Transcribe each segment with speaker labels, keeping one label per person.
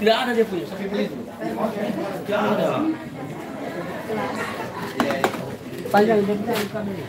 Speaker 1: Tidak ada dia punya, sapi begitu. Tidak ada. Panjang dia bukan ini.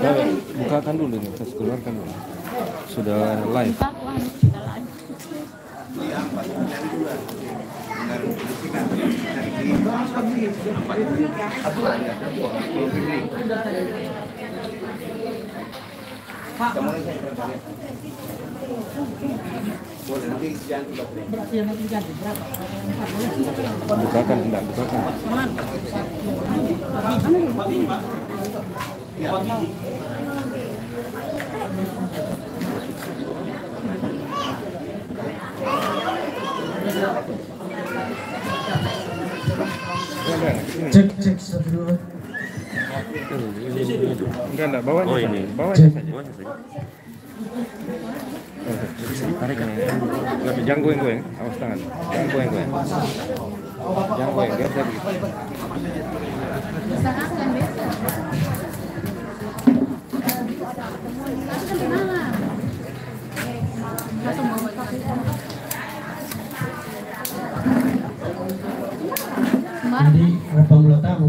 Speaker 1: Jangan.
Speaker 2: Bukakan dulu nih, terus keluarkan dulu. Sudah live. Bukakan, enggak bukakan.
Speaker 3: Cek satu dua.
Speaker 2: Enggak bawahnya.
Speaker 4: Oh ini.
Speaker 2: Bawahnya saja.
Speaker 4: Bawahnya saja.
Speaker 2: Tarik kan. Jangan goyang-goyang, awas tangan. Jangan goyang-goyang. Jangan goyang, biar saya begitu.
Speaker 3: Jadi berapa mula tamu?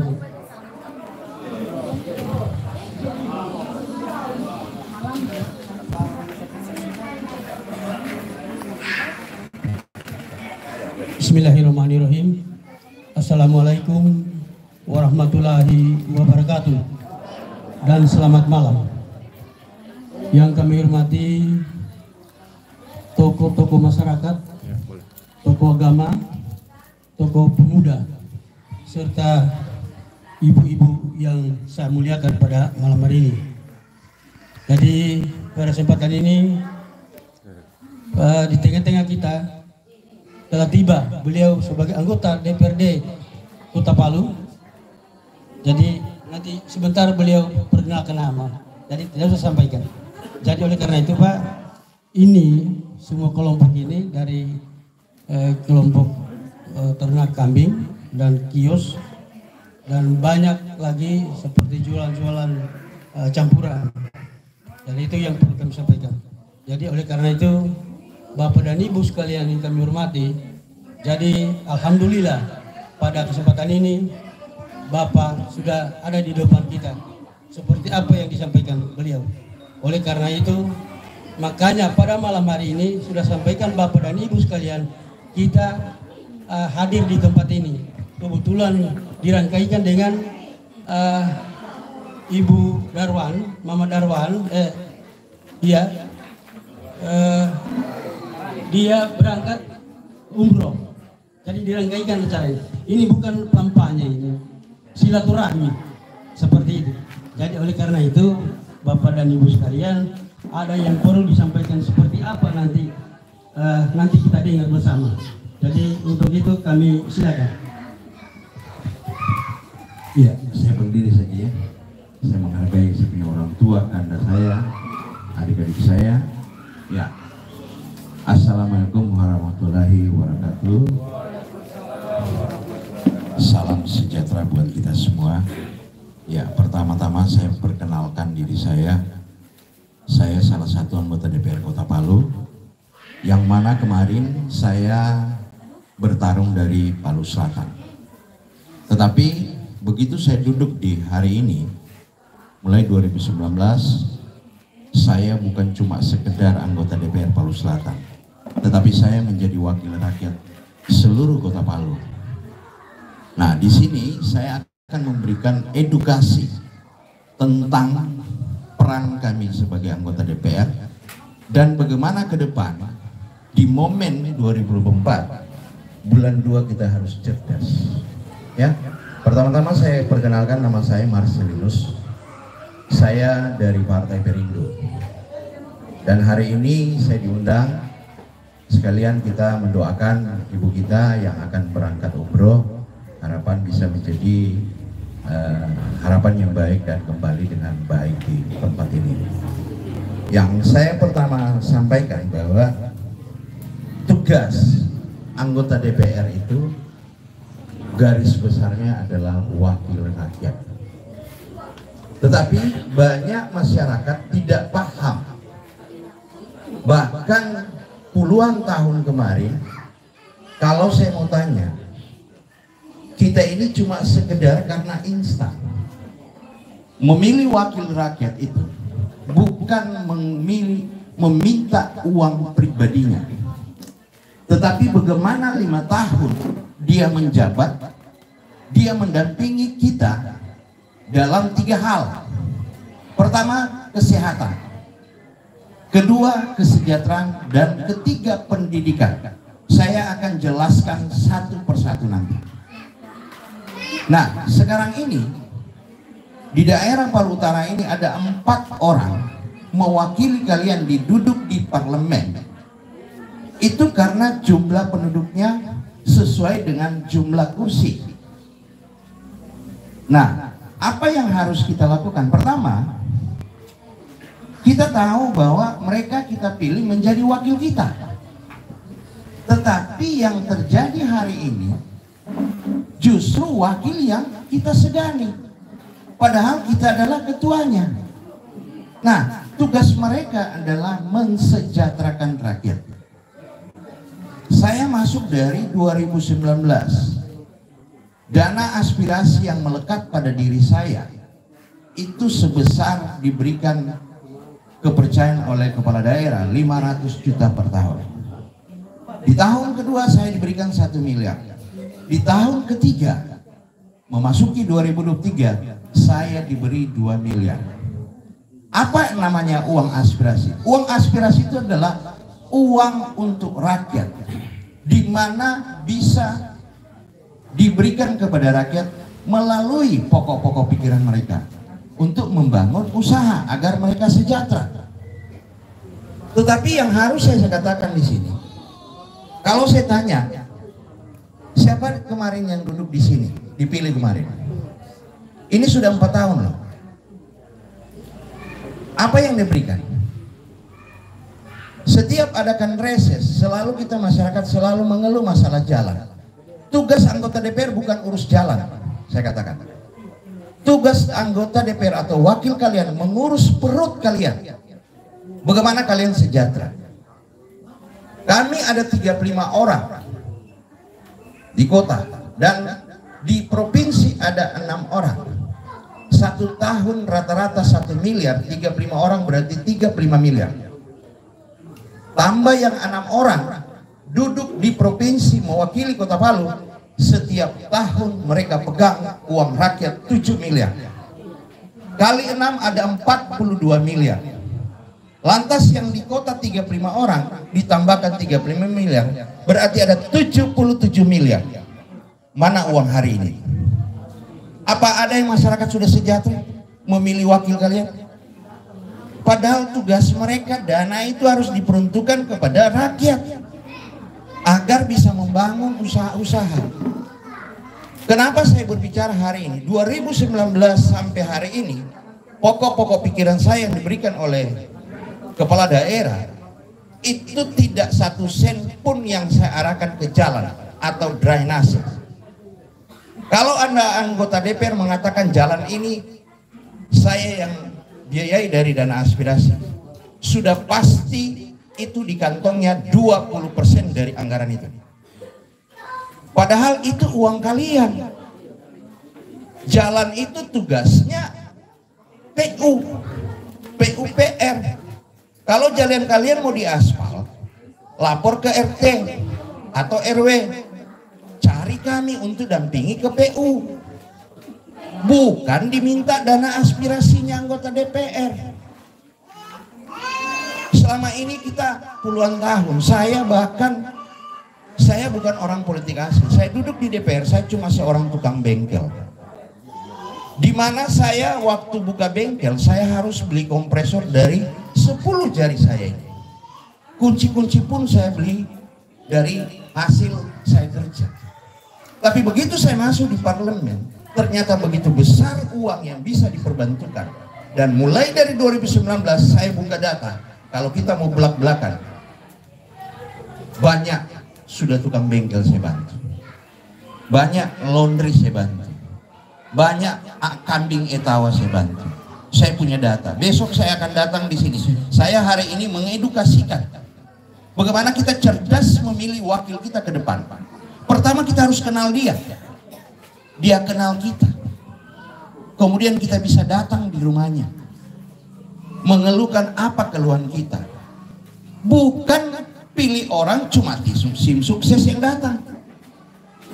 Speaker 3: Bismillahirrahmanirrahim. Assalamualaikum warahmatullahi wabarakatuh. Dan selamat malam. Yang kami hormati tokoh-tokoh masyarakat, tokoh agama, tokoh pemuda, serta ibu-ibu yang saya muliakan pada malam hari ini. Jadi pada kesempatan ini di tengah-tengah kita telah tiba beliau sebagai anggota DPRD Kota Palu. Jadi nanti sebentar beliau perkenalkan nama. Jadi tidak usah sampaikan. Jadi oleh karena itu Pak, ini semua kelompok ini dari kelompok ternak kambing dan kios dan banyak lagi seperti jualan-jualan campuran. Dan itu yang perlu kami sampaikan. Jadi oleh karena itu Bapak dan Ibu sekalian yang kami hormati, jadi alhamdulillah pada kesempatan ini Bapak sudah ada di depan kita seperti apa yang disampaikan beliau. Oleh karena itu makanya pada malam hari ini sudah sampaikan Bapak dan Ibu sekalian, kita hadir di tempat ini kebetulan dirangkaikan dengan Ibu Darwan, Mama Darwan, dia berangkat umroh, jadi dirangkaikan acara ini. Ini bukan kampanye, ini silaturahmi seperti itu. Jadi oleh karena itu Bapak dan Ibu sekalian, ada yang perlu disampaikan seperti apa nanti kita dengar bersama. Jadi untuk itu kami silakan.
Speaker 5: Iya, saya berdiri saja ya. Saya menghargai sebagai orang tua, anda saya, adik-adik saya. Ya. Assalamualaikum warahmatullahi wabarakatuh. Salam sejahtera buat kita semua. Ya, pertama-tama saya perkenalkan diri saya. Saya salah satu anggota DPR Kota Palu, yang mana kemarin saya bertarung dari Palu Selatan. Tetapi begitu saya duduk di hari ini, mulai 2019, saya bukan cuma sekedar anggota DPR Palu Selatan, tetapi saya menjadi wakil rakyat seluruh Kota Palu. Nah, di sini saya akan memberikan edukasi tentang peran kami sebagai anggota DPR dan bagaimana ke depan di momen 2024 bulan 2 kita harus cerdas. Ya, pertama-tama saya perkenalkan, nama saya Marcelinus. Saya dari Partai Perindo. Dan hari ini saya diundang sekalian kita mendoakan ibu kita yang akan berangkat umroh umroh, harapan bisa menjadi harapan yang baik dan kembali dengan baik di tempat ini. Yang saya pertama sampaikan bahwa tugas anggota DPR itu garis besarnya adalah wakil rakyat. Tetapi banyak masyarakat tidak paham. Bahkan puluhan tahun kemarin, kalau saya mau tanya, kita ini cuma sekedar karena instan. Memilih wakil rakyat itu bukan meminta uang pribadinya, tetapi bagaimana 5 tahun dia menjabat, dia mendampingi kita dalam 3 hal. Pertama, kesehatan. Kedua, kesejahteraan. Dan ketiga, pendidikan. Saya akan jelaskan satu persatu nanti. Nah, sekarang ini di daerah Palu Utara ini ada 4 orang mewakili kalian duduk di parlemen. Itu karena jumlah penduduknya sesuai dengan jumlah kursi. Nah, apa yang harus kita lakukan? Pertama, kita tahu bahwa mereka kita pilih menjadi wakil kita. Tetapi yang terjadi hari ini justru wakil yang kita segani, padahal kita adalah ketuanya. Nah, tugas mereka adalah mensejahterakan rakyat. Saya masuk dari 2019. Dana aspirasi yang melekat pada diri saya itu sebesar diberikan kepercayaan oleh kepala daerah 500 juta per tahun. Di tahun kedua saya diberikan 1 miliar. Di tahun ketiga memasuki 2023 saya diberi 2 miliar. Apa namanya uang aspirasi? Uang aspirasi itu adalah uang untuk rakyat, di mana bisa diberikan kepada rakyat melalui pokok-pokok pikiran mereka untuk membangun usaha agar mereka sejahtera. Tetapi yang harus saya katakan di sini, kalau saya tanya, siapa kemarin yang duduk di sini, dipilih kemarin? Ini sudah 4 tahun loh. Apa yang diberikan? Setiap adakan reses, selalu kita masyarakat selalu mengeluh masalah jalan. Tugas anggota DPR bukan urus jalan, saya katakan. Tugas anggota DPR atau wakil kalian mengurus perut kalian. Bagaimana kalian sejahtera? Kami ada 35 orang di kota dan di provinsi ada 6 orang. 1 tahun rata-rata 1 miliar, 35 orang berarti 35 miliar. Tambah yang 6 orang duduk di provinsi mewakili Kota Palu, setiap tahun mereka pegang uang rakyat 7 miliar. Kali 6 ada 42 miliar. Lantas yang di kota 35 orang ditambahkan 35 miliar, berarti ada 77 miliar. Mana uang hari ini? Apa ada yang masyarakat sudah sejahtera memilih wakil kalian? Padahal tugas mereka, dana itu harus diperuntukkan kepada rakyat agar bisa membangun usaha-usaha. Kenapa saya berbicara hari ini? 2019 sampai hari ini, pokok-pokok pikiran saya yang diberikan oleh kepala daerah itu tidak 1 sen pun yang saya arahkan ke jalan atau drainase. Kalau Anda anggota DPR mengatakan jalan ini saya yang biayai dari dana aspirasi, sudah pasti itu di kantongnya 20% dari anggaran itu. Padahal itu uang kalian. Jalan itu tugasnya PUPR. Kalau jalan kalian mau diaspal, lapor ke RT atau RW, cari kami untuk dampingi ke PU. Bukan diminta dana aspirasinya anggota DPR. Selama ini kita puluhan tahun, saya bukan orang politik asli. Saya duduk di DPR, saya cuma seorang tukang bengkel. Di mana saya waktu buka bengkel, saya harus beli kompresor dari 10 jari saya ini. Kunci-kunci pun saya beli dari hasil saya kerja. Tapi begitu saya masuk di parlemen, ternyata begitu besar uang yang bisa diperbantukan. Dan mulai dari 2019 saya buka data, kalau kita mau belak-belakan, banyak sudah tukang bengkel saya bantu, banyak laundry saya bantu, banyak kambing etawa saya bantu. Saya punya data. Besok saya akan datang di sini. Saya hari ini mengedukasikan bagaimana kita cerdas memilih wakil kita ke depan. Pertama kita harus kenal dia. Dia kenal kita. Kemudian kita bisa datang di rumahnya, mengeluhkan apa keluhan kita. Bukan pilih orang cuma tim sukses yang datang.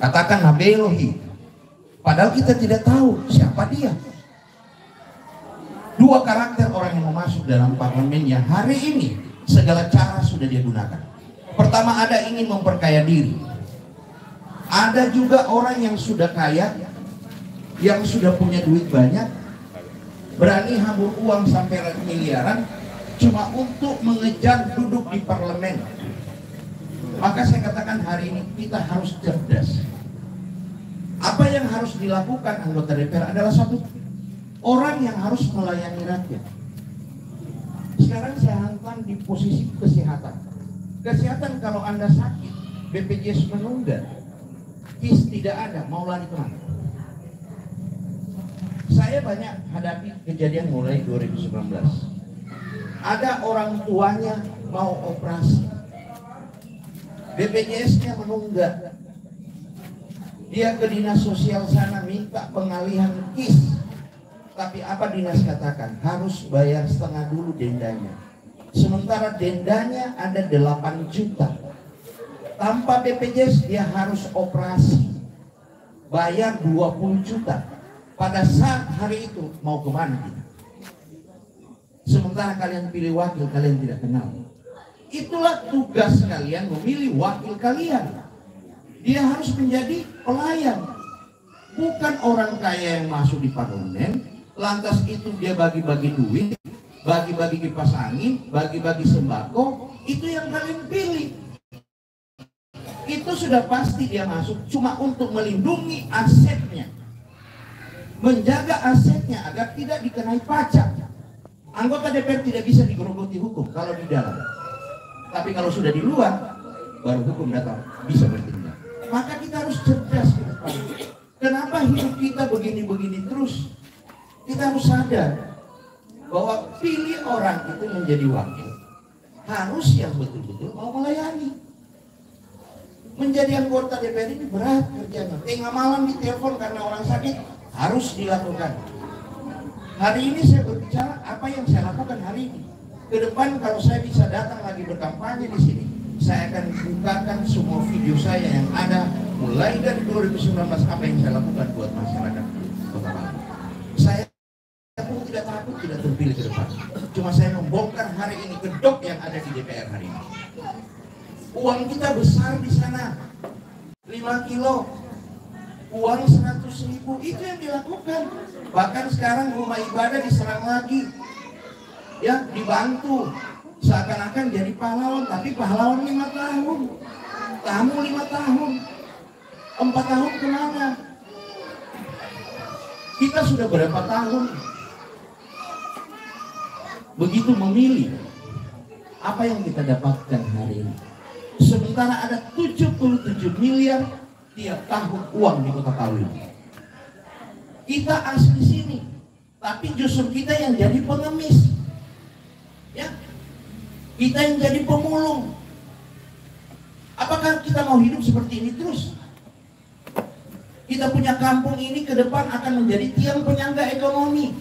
Speaker 5: Katakan Nabelohi, padahal kita tidak tahu siapa dia. Dua karakter orang yang mau masuk dalam parlemennya hari ini, segala cara sudah dia gunakan. Pertama, ada ingin memperkaya diri. Ada juga orang yang sudah kaya, yang sudah punya duit banyak, berani hambur uang sampai miliaran cuma untuk mengejar duduk di parlemen. Maka saya katakan hari ini kita harus cerdas. Apa yang harus dilakukan anggota DPR adalah satu, orang yang harus melayani rakyat. Sekarang saya hantam di posisi kesehatan. Kesehatan, kalau Anda sakit, BPJS menunggak, KIS tidak ada, mau lari kemana? Saya banyak hadapi kejadian mulai 2019. Ada orang tuanya mau operasi, BPJS-nya menunggak. Dia ke dinas sosial sana minta pengalihan KIS. Tapi apa dinas katakan? Harus bayar setengah dulu dendanya. Sementara dendanya ada 8 juta. Tanpa BPJS dia harus operasi, bayar 20 juta. Pada saat hari itu mau kemana kita? Sementara kalian pilih wakil kalian tidak kenal. Itulah tugas kalian, memilih wakil kalian. Dia harus menjadi pelayan, bukan orang kaya yang masuk di parlemen, lantas itu dia bagi-bagi duit, bagi-bagi kipas angin, bagi-bagi sembako. Itu yang kalian pilih. Itu sudah pasti dia masuk cuma untuk melindungi asetnya, menjaga asetnya agar tidak dikenai pajak. Anggota DPR tidak bisa digerogoti hukum kalau di dalam. Tapi kalau sudah di luar, baru hukum datang bisa bertindak. Maka kita harus cerdas ke depan. Kenapa hidup kita begini-begini terus? Kita harus sadar bahwa pilih orang itu menjadi wakil harus yang betul-betul mau melayani. Menjadi anggota DPR ini berat kerjanya. Tengah malam ditelepon karena orang sakit, harus dilakukan. Hari ini saya berbicara apa yang saya lakukan hari ini. Ke depan kalau saya bisa datang lagi berkampanye di sini, saya akan bukakan semua video saya yang ada mulai dari 2019 apa yang saya lakukan buat masyarakat Kota Palu. Saya pun tidak takut tidak terpilih ke depan. Cuma saya membongkar hari ini kedok yang ada di DPR hari ini. Uang kita besar di sana, 5 kilo, uang 100.000, itu yang dilakukan. Bahkan sekarang rumah ibadah diserang lagi, ya dibantu, seakan-akan jadi pahlawan, tapi pahlawan 5 tahun, tamu 5 tahun, 4 tahun kemana? Kita sudah berapa tahun begitu memilih, apa yang kita dapatkan hari ini? Sementara ada 77 miliar tiap tahun uang di Kota Palu. Kita asli sini, tapi justru kita yang jadi pengemis, ya, kita yang jadi pemulung. Apakah kita mau hidup seperti ini terus? Kita punya kampung ini ke depan akan menjadi tiang penyangga ekonomi.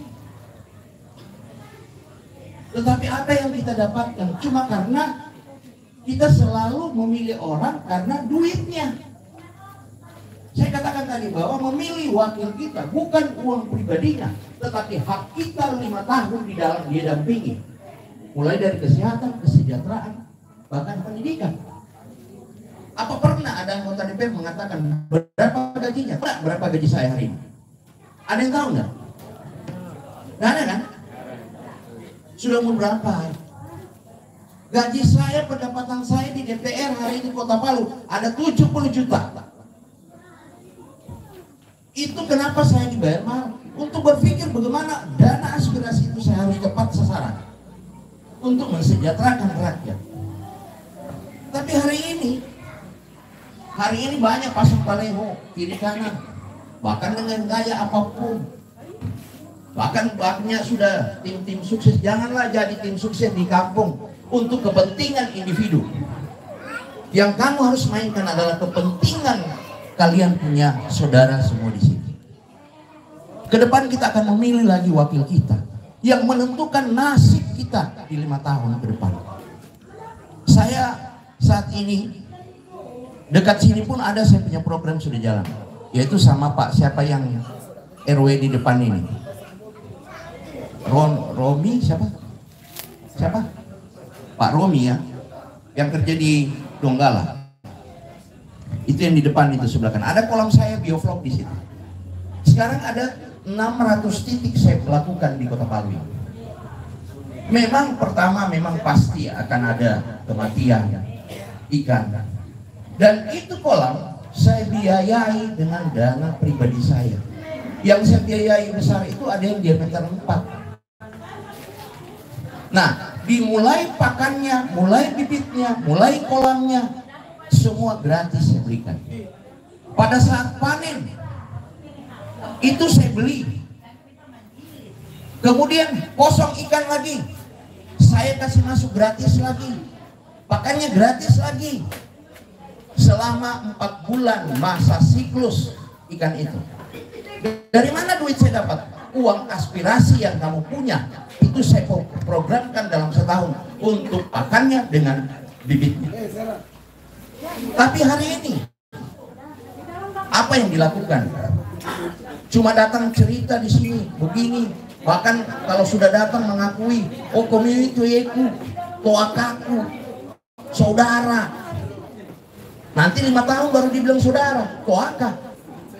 Speaker 5: Tetapi apa yang kita dapatkan? Cuma karena kita selalu memilih orang karena duitnya. Saya katakan tadi bahwa memilih wakil kita bukan uang pribadinya, tetapi hak kita 5 tahun di dalam dia dampingi. Mulai dari kesehatan, kesejahteraan, bahkan pendidikan. Apa pernah ada anggota DPR mengatakan berapa gajinya? Berapa gaji saya hari ini? Ada yang tahu nggak? Nggak ada kan? Sudah umur berapa? Gaji saya, pendapatan saya di DPR hari ini Kota Palu ada 70 juta. Itu kenapa saya dibayar mahal? Untuk berpikir bagaimana dana aspirasi itu saya harus tepat sasaran untuk mensejahterakan rakyat. Tapi hari ini banyak pasang baleho kiri kanan, bahkan dengan gaya apapun. Bahkan banyak sudah tim-tim sukses. Janganlah jadi tim sukses di kampung untuk kepentingan individu. Yang kamu harus mainkan adalah kepentingan kalian punya saudara semua di sini. Kedepan kita akan memilih lagi wakil kita yang menentukan nasib kita di 5 tahun ke depan. Saya saat ini dekat sini pun ada, saya punya program sudah jalan, yaitu sama Pak siapa yang RW di depan ini, Romi siapa? Pak Romi ya, yang kerja di Donggala. Itu yang di depan itu sebelah kanan. Ada kolam saya biovlog di situ. Sekarang ada 600 titik saya lakukan di Kota Palu. Memang pertama memang pasti akan ada kematian ikan. Dan itu kolam saya biayai dengan dana pribadi saya. Yang saya biayai besar itu ada yang diameter 4. Nah, dimulai pakannya, mulai bibitnya, mulai kolamnya, semua gratis saya berikan. Pada saat panen itu saya beli. Kemudian kosong ikan lagi, saya kasih masuk gratis lagi. Pakannya gratis lagi. Selama 4 bulan masa siklus ikan itu. Dari mana duit saya dapat? Uang aspirasi yang kamu punya itu saya programkan dalam setahun untuk pakannya dengan bibitnya. Tapi hari ini apa yang dilakukan? Cuma datang cerita di sini begini, bahkan kalau sudah datang mengakui, oh community aku, toakaku, saudara. Nanti 5 tahun baru dibilang saudara, toaka.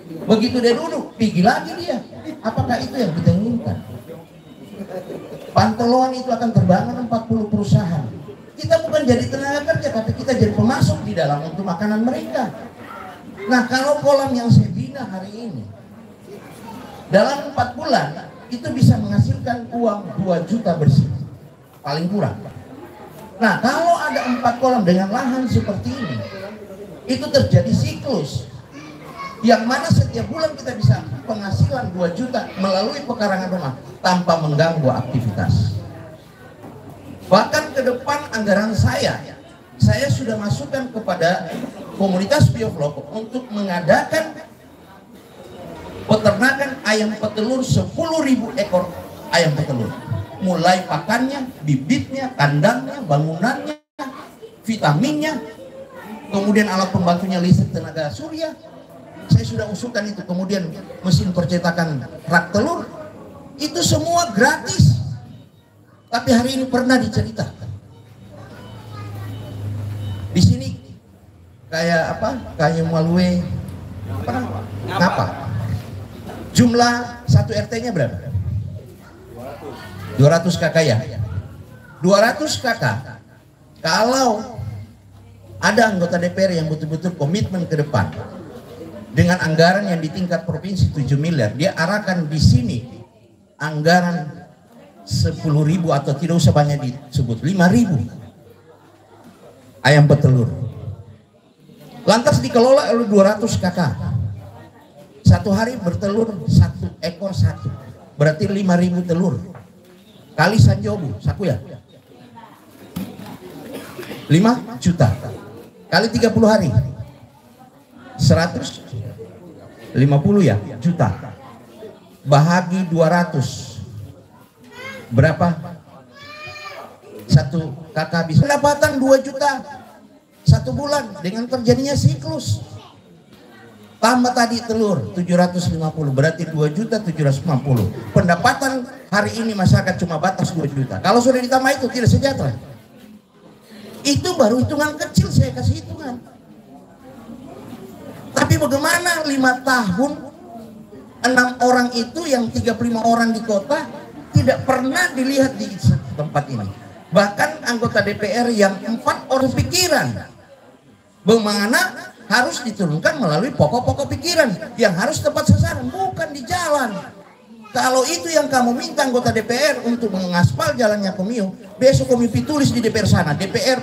Speaker 5: Begitu dia duduk, pergi lagi dia. Apakah itu yang kita inginkan? Pantoloan itu akan terbangun 40 perusahaan. Kita bukan jadi tenaga kerja, tapi kita jadi pemasok di dalam untuk makanan mereka. Nah, kalau kolam yang saya bina hari ini, dalam 4 bulan, itu bisa menghasilkan uang 2 juta bersih. Paling kurang. Nah, kalau ada 4 kolam dengan lahan seperti ini, itu terjadi siklus. Yang mana setiap bulan kita bisa penghasilan 2 juta melalui pekarangan rumah tanpa mengganggu aktivitas. Bahkan ke depan anggaran saya sudah masukkan kepada komunitas biovlog untuk mengadakan peternakan ayam petelur 10.000 ekor ayam petelur. Mulai pakannya, bibitnya, kandangnya, bangunannya, vitaminnya, kemudian alat pembantunya listrik tenaga surya. Saya sudah usulkan itu. Kemudian mesin percetakan rak telur, itu semua gratis. Tapi hari ini pernah diceritakan di sini kayak apa? Kayak Malue apa? Jumlah 1 RT-nya berapa? 200 KK ya. 200 KK. Kalau ada anggota DPR yang betul-betul komitmen ke depan dengan anggaran yang di tingkat provinsi 7 miliar, dia arahkan di sini anggaran 10.000 atau tidak usah banyak disebut 5.000 ayam petelur. Lantas dikelola oleh 200 KK. Satu hari bertelur 1 ekor 1. Berarti 5.000 telur. Kali sanjobu, saku ya. 5 juta. Kali 30 hari. 150 ya juta. Bahagi 200. Berapa? 1 KK bisa pendapatan 2 juta 1 bulan dengan terjadinya siklus. Tambah tadi telur 750, berarti 2.750. Pendapatan hari ini masyarakat cuma batas 2 juta. Kalau sudah ditambah itu tidak sejahtera. Itu baru hitungan kecil, saya kasih hitungan. Tapi bagaimana 5 tahun 6 orang itu yang 35 orang di kota tidak pernah dilihat di tempat ini. Bahkan anggota DPR yang 4 orang pikiran bagaimana harus diturunkan melalui pokok-pokok pikiran yang harus tepat sasaran, bukan di jalan. Kalau itu yang kamu minta anggota DPR untuk mengaspal jalannya Komio, besok Komisi tulis di DPR sana, DPR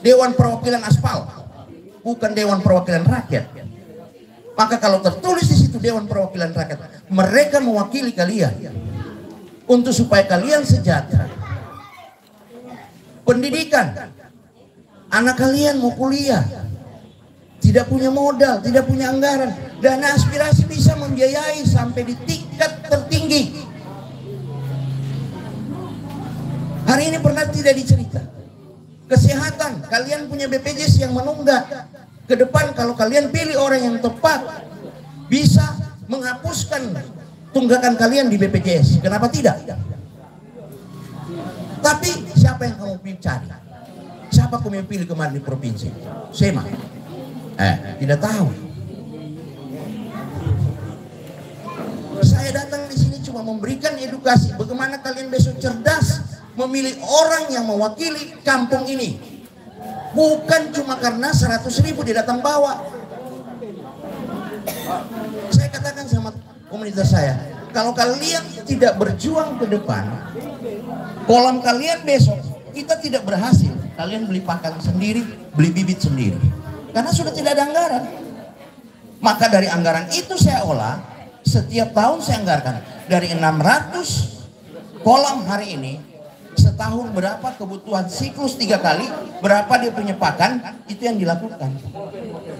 Speaker 5: Dewan Perwakilan Aspal, bukan Dewan Perwakilan Rakyat. Maka kalau tertulis di situ Dewan Perwakilan Rakyat, mereka mewakili kalian untuk supaya kalian sejahtera. Pendidikan, anak kalian mau kuliah, tidak punya modal, tidak punya anggaran, dana aspirasi bisa membiayai sampai di tingkat tertinggi. Hari ini pernah tidak dicerita. Kesehatan, kalian punya BPJS yang menunggak. Ke depan kalau kalian pilih orang yang tepat, bisa menghapuskan tunggakan kalian di BPJS. Kenapa tidak? Tapi siapa yang kamu pilih cari? Siapa kamu pilih kemarin di provinsi? Sema. Tidak tahu. Saya datang di sini cuma memberikan edukasi bagaimana kalian besok cerdas memilih orang yang mewakili kampung ini. Bukan cuma karena 100.000 dia datang bawa. Saya katakan sama komunitas saya, kalau kalian tidak berjuang ke depan, kolam kalian besok kita tidak berhasil. Kalian beli pakan sendiri, beli bibit sendiri. Karena sudah tidak ada anggaran. Maka dari anggaran itu saya olah, setiap tahun saya anggarkan dari 600 kolam hari ini, setahun berapa kebutuhan siklus 3 kali, berapa dia punya pakan, itu yang dilakukan.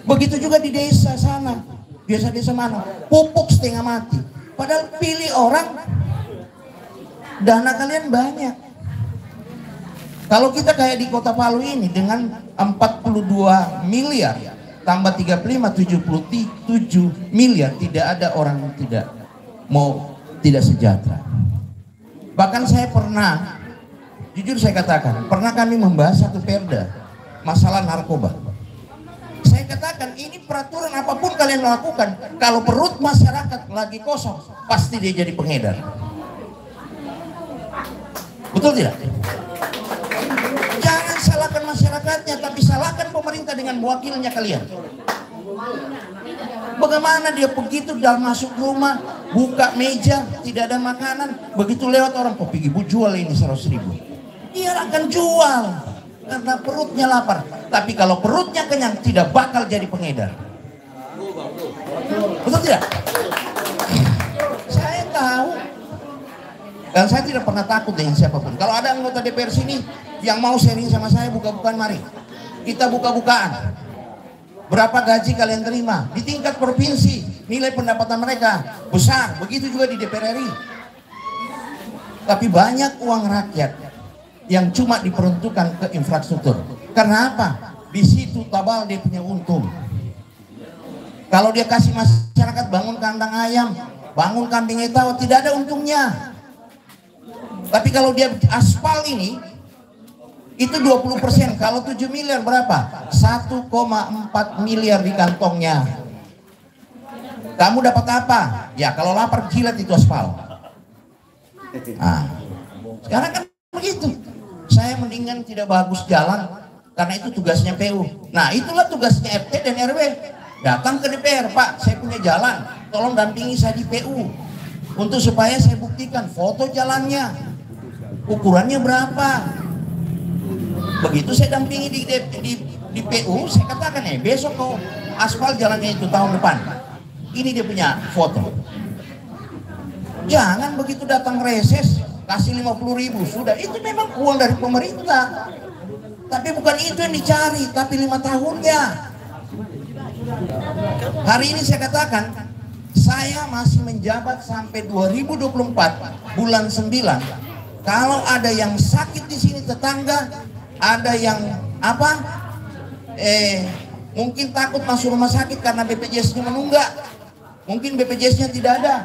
Speaker 5: Begitu juga di desa sana, desa-desa mana, pupuk setengah mati. Padahal pilih orang, dana kalian banyak. Kalau kita kayak di Kota Palu ini dengan 42 miliar tambah 35 77 miliar, tidak ada orang yang tidak sejahtera. Bahkan saya pernah, jujur saya katakan, pernah kami membahas satu perda masalah narkoba. Saya katakan ini peraturan apapun kalian lakukan, kalau perut masyarakat lagi kosong, pasti dia jadi pengedar. Betul tidak? Jangan salahkan masyarakatnya, tapi salahkan pemerintah dengan wakilnya kalian. Bagaimana dia begitu dalam masuk rumah, buka meja, tidak ada makanan, begitu lewat orang, kok pergi bu jual ini 100.000. Dia akan jual karena perutnya lapar. Tapi kalau perutnya kenyang, tidak bakal jadi pengedar. Betul tidak? Saya tahu. Dan saya tidak pernah takut dengan siapapun. Kalau ada anggota DPR sini yang mau sharing sama saya, buka-bukaan, mari kita buka-bukaan. Berapa gaji kalian terima di tingkat provinsi, nilai pendapatan mereka besar, begitu juga di DPR RI. Tapi banyak uang rakyat yang cuma diperuntukkan ke infrastruktur. Karena apa? Di situ tabal dia punya untung. Kalau dia kasih masyarakat bangun kandang ayam, bangun kambing etawa, tidak ada untungnya. Tapi kalau dia aspal ini, itu 20%. Kalau 7 miliar berapa? 1,4 miliar di kantongnya. Kamu dapat apa? Ya kalau lapar jilat itu aspal. Nah, sekarang kan begitu. Saya mendingan tidak bagus jalan, karena itu tugasnya PU. Nah itulah tugasnya RT dan RW. Datang ke DPR, Pak saya punya jalan, tolong dampingi saya di PU. Untuk supaya saya buktikan foto jalannya, ukurannya berapa. Begitu saya dampingi di PU, saya katakan besok kau aspal jalannya itu tahun depan. Ini dia punya foto. Jangan begitu datang reses kasih 50.000 sudah, itu memang uang dari pemerintah. Tapi bukan itu yang dicari, tapi 5 tahunnya. Hari ini saya katakan, saya masih menjabat sampai 2024 bulan 9. Kalau ada yang sakit di sini tetangga, ada yang mungkin takut masuk rumah sakit karena BPJS-nya menunggak, mungkin BPJS-nya tidak ada,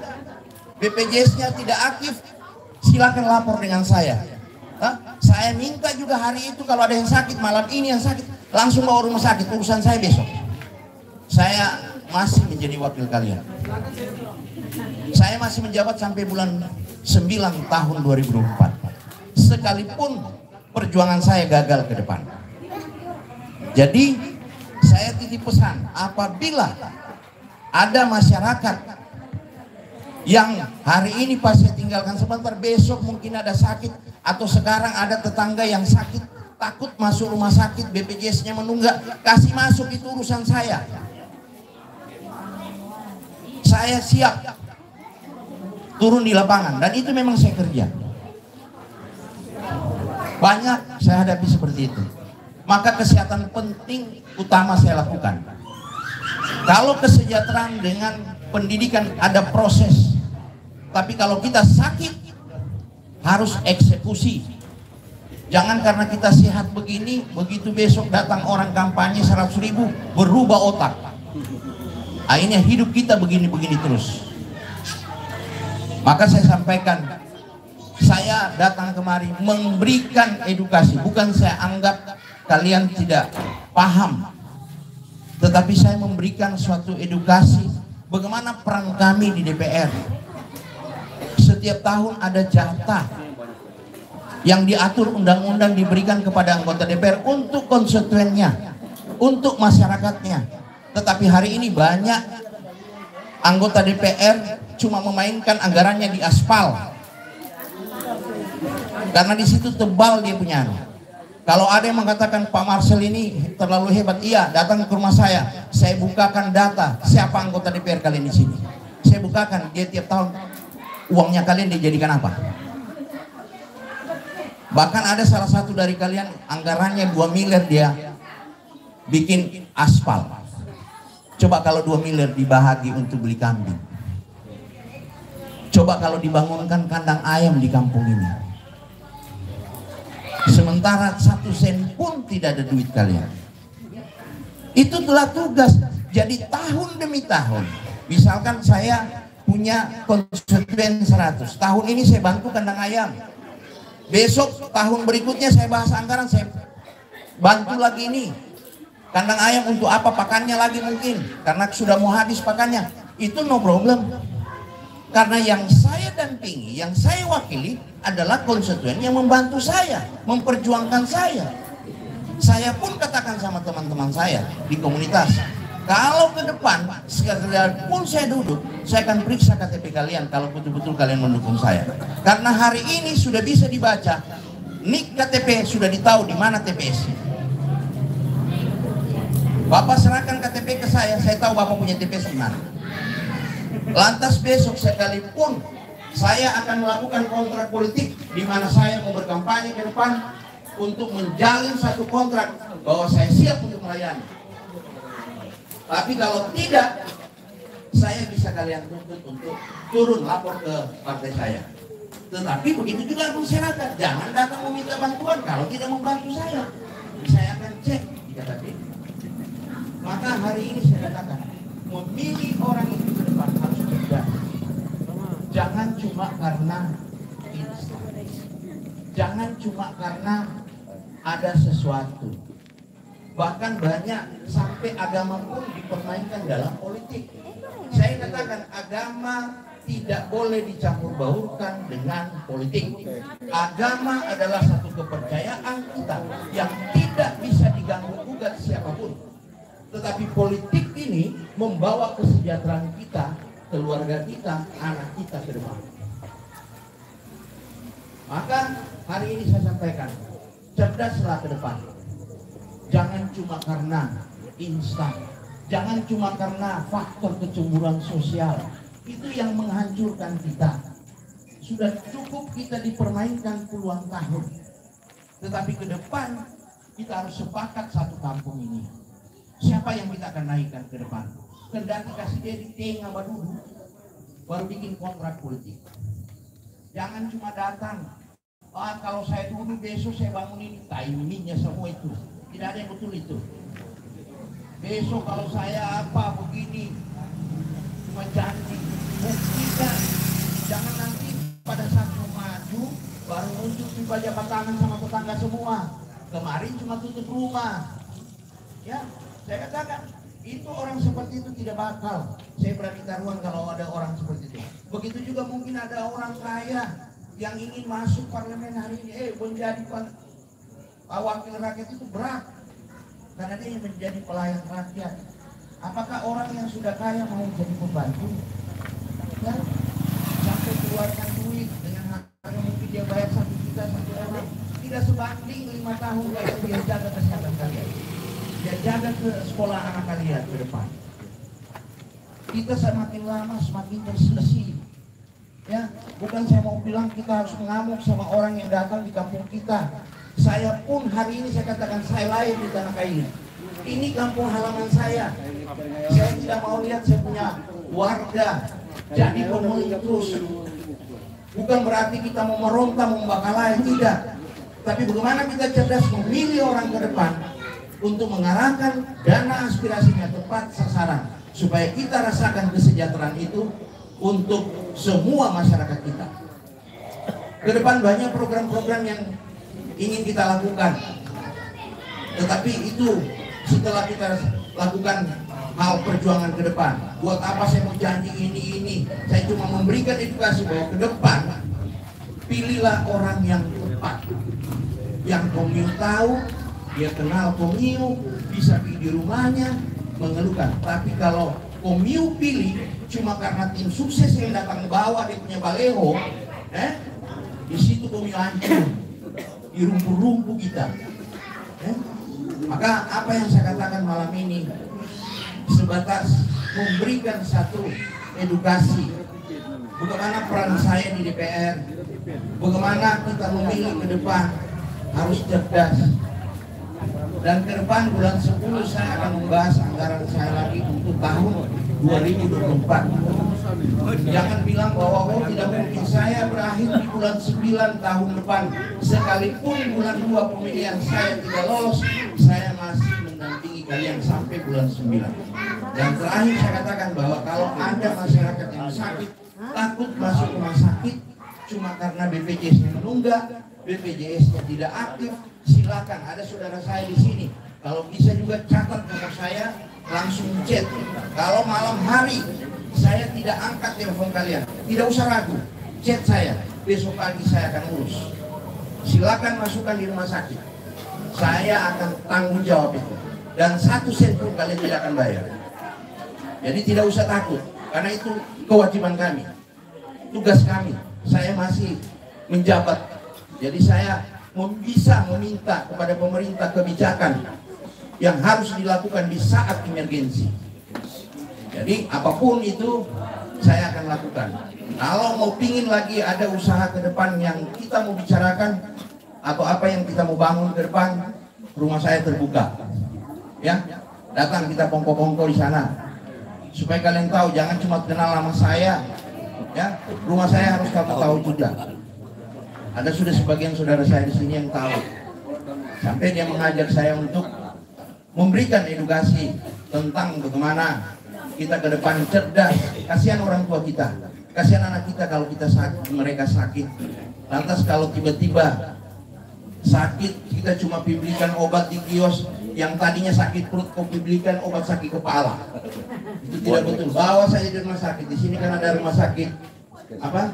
Speaker 5: BPJS-nya tidak aktif, silakan lapor dengan saya. Saya minta juga hari itu kalau ada yang sakit, malam ini yang sakit, langsung bawa rumah sakit, urusan saya besok. Saya masih menjadi wakil kalian. Saya masih menjabat sampai bulan 9 tahun 2024. Sekalipun perjuangan saya gagal ke depan. Jadi saya saya titip pesan, apabila ada masyarakat yang hari ini pas saya tinggalkan sebentar, besok mungkin ada sakit, atau sekarang ada tetangga yang sakit, takut masuk rumah sakit, BPJS-nya menunggak, kasih masuk, itu urusan saya. Saya siap turun di lapangan, dan itu memang saya kerja. Banyak saya hadapi seperti itu. Maka kesehatan penting utama saya lakukan. Kalau kesejahteraan dengan pendidikan ada proses, tapi kalau kita sakit harus eksekusi. Jangan karena kita sehat begini, begitu besok datang orang kampanye 100.000 berubah otak. Akhirnya hidup kita begini-begini terus. Maka saya sampaikan, saya datang kemari memberikan edukasi, bukan saya anggap kalian tidak paham, tetapi saya memberikan suatu edukasi bagaimana peran kami di DPR. Setiap tahun ada jatah yang diatur undang-undang diberikan kepada anggota DPR untuk konstituennya, untuk masyarakatnya. Tetapi hari ini banyak anggota DPR cuma memainkan anggarannya di aspal, karena di situ tebal dia punya. Kalau ada yang mengatakan Pak Marcel ini terlalu hebat, iya, datang ke rumah saya bukakan data siapa anggota DPR kalian di sini. Saya bukakan dia tiap tahun uangnya kalian dijadikan apa. Bahkan ada salah satu dari kalian anggarannya 2 miliar dia bikin aspal. Coba kalau 2 miliar dibahagi untuk beli kambing. Coba kalau dibangunkan kandang ayam di kampung ini. Sementara 1 sen pun tidak ada duit kalian. Itu telah tugas. Jadi tahun demi tahun, misalkan saya punya konstituen 100, tahun ini saya bantu kandang ayam, besok tahun berikutnya saya bahas anggaran, saya bantu lagi ini kandang ayam untuk apa, pakannya lagi mungkin karena sudah mau habis pakannya. Itu no problem, karena yang saya dampingi, yang saya wakili adalah konstituen yang membantu saya, memperjuangkan saya. Saya pun katakan sama teman-teman saya di komunitas, kalau ke depan sekali pun saya duduk, saya akan periksa KTP kalian kalau betul-betul kalian mendukung saya. Karena hari ini sudah bisa dibaca, nik KTP sudah ditahu di mana TPS. Bapak serahkan KTP ke saya tahu Bapak punya TPS di mana. Lantas besok sekalipun saya akan melakukan kontrak politik di mana saya mau berkampanye ke depan untuk menjalin satu kontrak bahwa saya siap untuk melayani. Tapi kalau tidak, saya bisa kalian tuntut untuk turun lapor ke partai saya. Tetapi begitu juga masyarakat, jangan datang meminta bantuan kalau tidak membantu saya. Saya akan cek di KTP. Maka hari ini saya katakan, memilih orang itu ke depan harus cerdas. Jangan cuma karena instan. Jangan cuma karena ada sesuatu. Bahkan banyak sampai agama pun dipermainkan dalam politik. Saya katakan agama tidak boleh dicampur baurkan dengan politik. Agama adalah satu kepercayaan kita yang tidak bisa diganggu gugat siapapun. Tetapi politik ini membawa kesejahteraan kita, keluarga kita, anak kita ke depan. Maka hari ini saya sampaikan, cerdaslah ke depan. Jangan cuma karena instan, jangan cuma karena faktor kecemburuan sosial. Itu yang menghancurkan kita. Sudah cukup kita dipermainkan puluhan tahun. Tetapi ke depan kita harus sepakat satu kampung ini. Siapa yang kita akan naikkan ke depan? Kendati kasih dia di tengah badudu, baru bikin kontrak politik. Jangan cuma datang, kalau saya dulu besok saya bangun ini, timingnya semua itu. Tidak ada yang betul itu. Besok kalau saya apa begini, cuma janji. Buktikan, jangan nanti pada saat mau maju baru muncul tiba jabat tangan sama tetangga semua. Kemarin cuma tutup rumah. Ya, saya katakan itu orang seperti itu tidak bakal. Saya berani taruhan kalau ada orang seperti itu. Begitu juga mungkin ada orang kaya yang ingin masuk parlemen hari ini, menjadi wakil rakyat itu berat. karena dia ingin menjadi pelayan rakyat. Apakah orang yang sudah kaya mau jadi pembantu? Ya, sampai keluarkan duit dengan harga mungkin dia bayar 1 juta 1 orang, tidak sebanding 5 tahun kalau dia jaga kesehatan kalian, dia jaga ke sekolah anak kalian ke depan. Kita semakin lama semakin tersisih. Ya, bukan saya mau bilang kita harus mengamuk sama orang yang datang di kampung kita. Saya pun hari ini saya katakan saya lahir di tanah kayu. Ini kampung halaman saya. Saya tidak mau lihat saya punya warga jadi pemulung terus. Bukan berarti kita mau meronta, mau membakar tidak. Tapi bagaimana kita cerdas memilih orang ke depan untuk mengarahkan dana aspirasinya tepat sasaran, supaya kita rasakan kesejahteraan itu untuk semua masyarakat kita. Ke depan banyak program-program yang ingin kita lakukan, tetapi itu setelah kita lakukan hal perjuangan ke depan. Buat apa saya mau janji ini? Saya cuma memberikan edukasi bahwa ke depan pilihlah orang yang tepat, yang Komiu tahu, dia kenal Komiu, bisa pergi di rumahnya mengeluhkan. Tapi kalau Komiu pilih cuma karena tim sukses yang datang bawa dia punya baleho, di situ Komiu hancur, di rumpuh-rumpuh kita. Maka apa yang saya katakan malam ini sebatas memberikan satu edukasi bagaimana peran saya di DPR, bagaimana kita memilih ke depan harus cerdas. Dan ke depan bulan 10 saya akan membahas anggaran saya lagi untuk tahun 2024. Jangan bilang bahwa tidak mungkin, saya berakhir di bulan 9 tahun depan. Sekalipun bulan 2 pemilihan saya tidak lolos, saya masih mendampingi kalian sampai bulan 9. Dan terakhir saya katakan bahwa kalau ada masyarakat yang sakit, takut masuk rumah sakit cuma karena BPJS-nya menunggak, BPJS-nya tidak aktif, silakan, ada saudara saya di sini. Kalau bisa juga catat nomor saya, langsung chat. Kalau malam hari saya tidak angkat telepon kalian, tidak usah ragu, chat saya, besok pagi saya akan urus. Silakan masukkan di rumah sakit, saya akan tanggung jawab itu. Dan 1 sen pun kalian tidak akan bayar. Jadi tidak usah takut, karena itu kewajiban kami, tugas kami. Saya masih menjabat, jadi saya bisa meminta kepada pemerintah kebijakan yang harus dilakukan di saat emergensi. Jadi apapun itu saya akan lakukan. Kalau mau pingin lagi ada usaha ke depan yang kita mau bicarakan atau apa yang kita mau bangun ke depan, rumah saya terbuka. Ya, datang kita pongko-pongko di sana. Supaya kalian tahu, jangan cuma kenal nama saya. Ya, rumah saya harus kamu tahu juga. Ada sudah sebagian saudara saya di sini yang tahu. Sampai dia mengajak saya untuk memberikan edukasi tentang bagaimana kita ke depan cerdas. Kasihan orang tua kita, kasihan anak kita kalau kita sakit, mereka sakit. Lantas kalau tiba-tiba sakit, kita cuma belikan obat di kios, yang tadinya sakit perut kau belikan obat sakit kepala. Itu tidak betul. Bawa saja di rumah sakit. Di sini kan ada rumah sakit apa?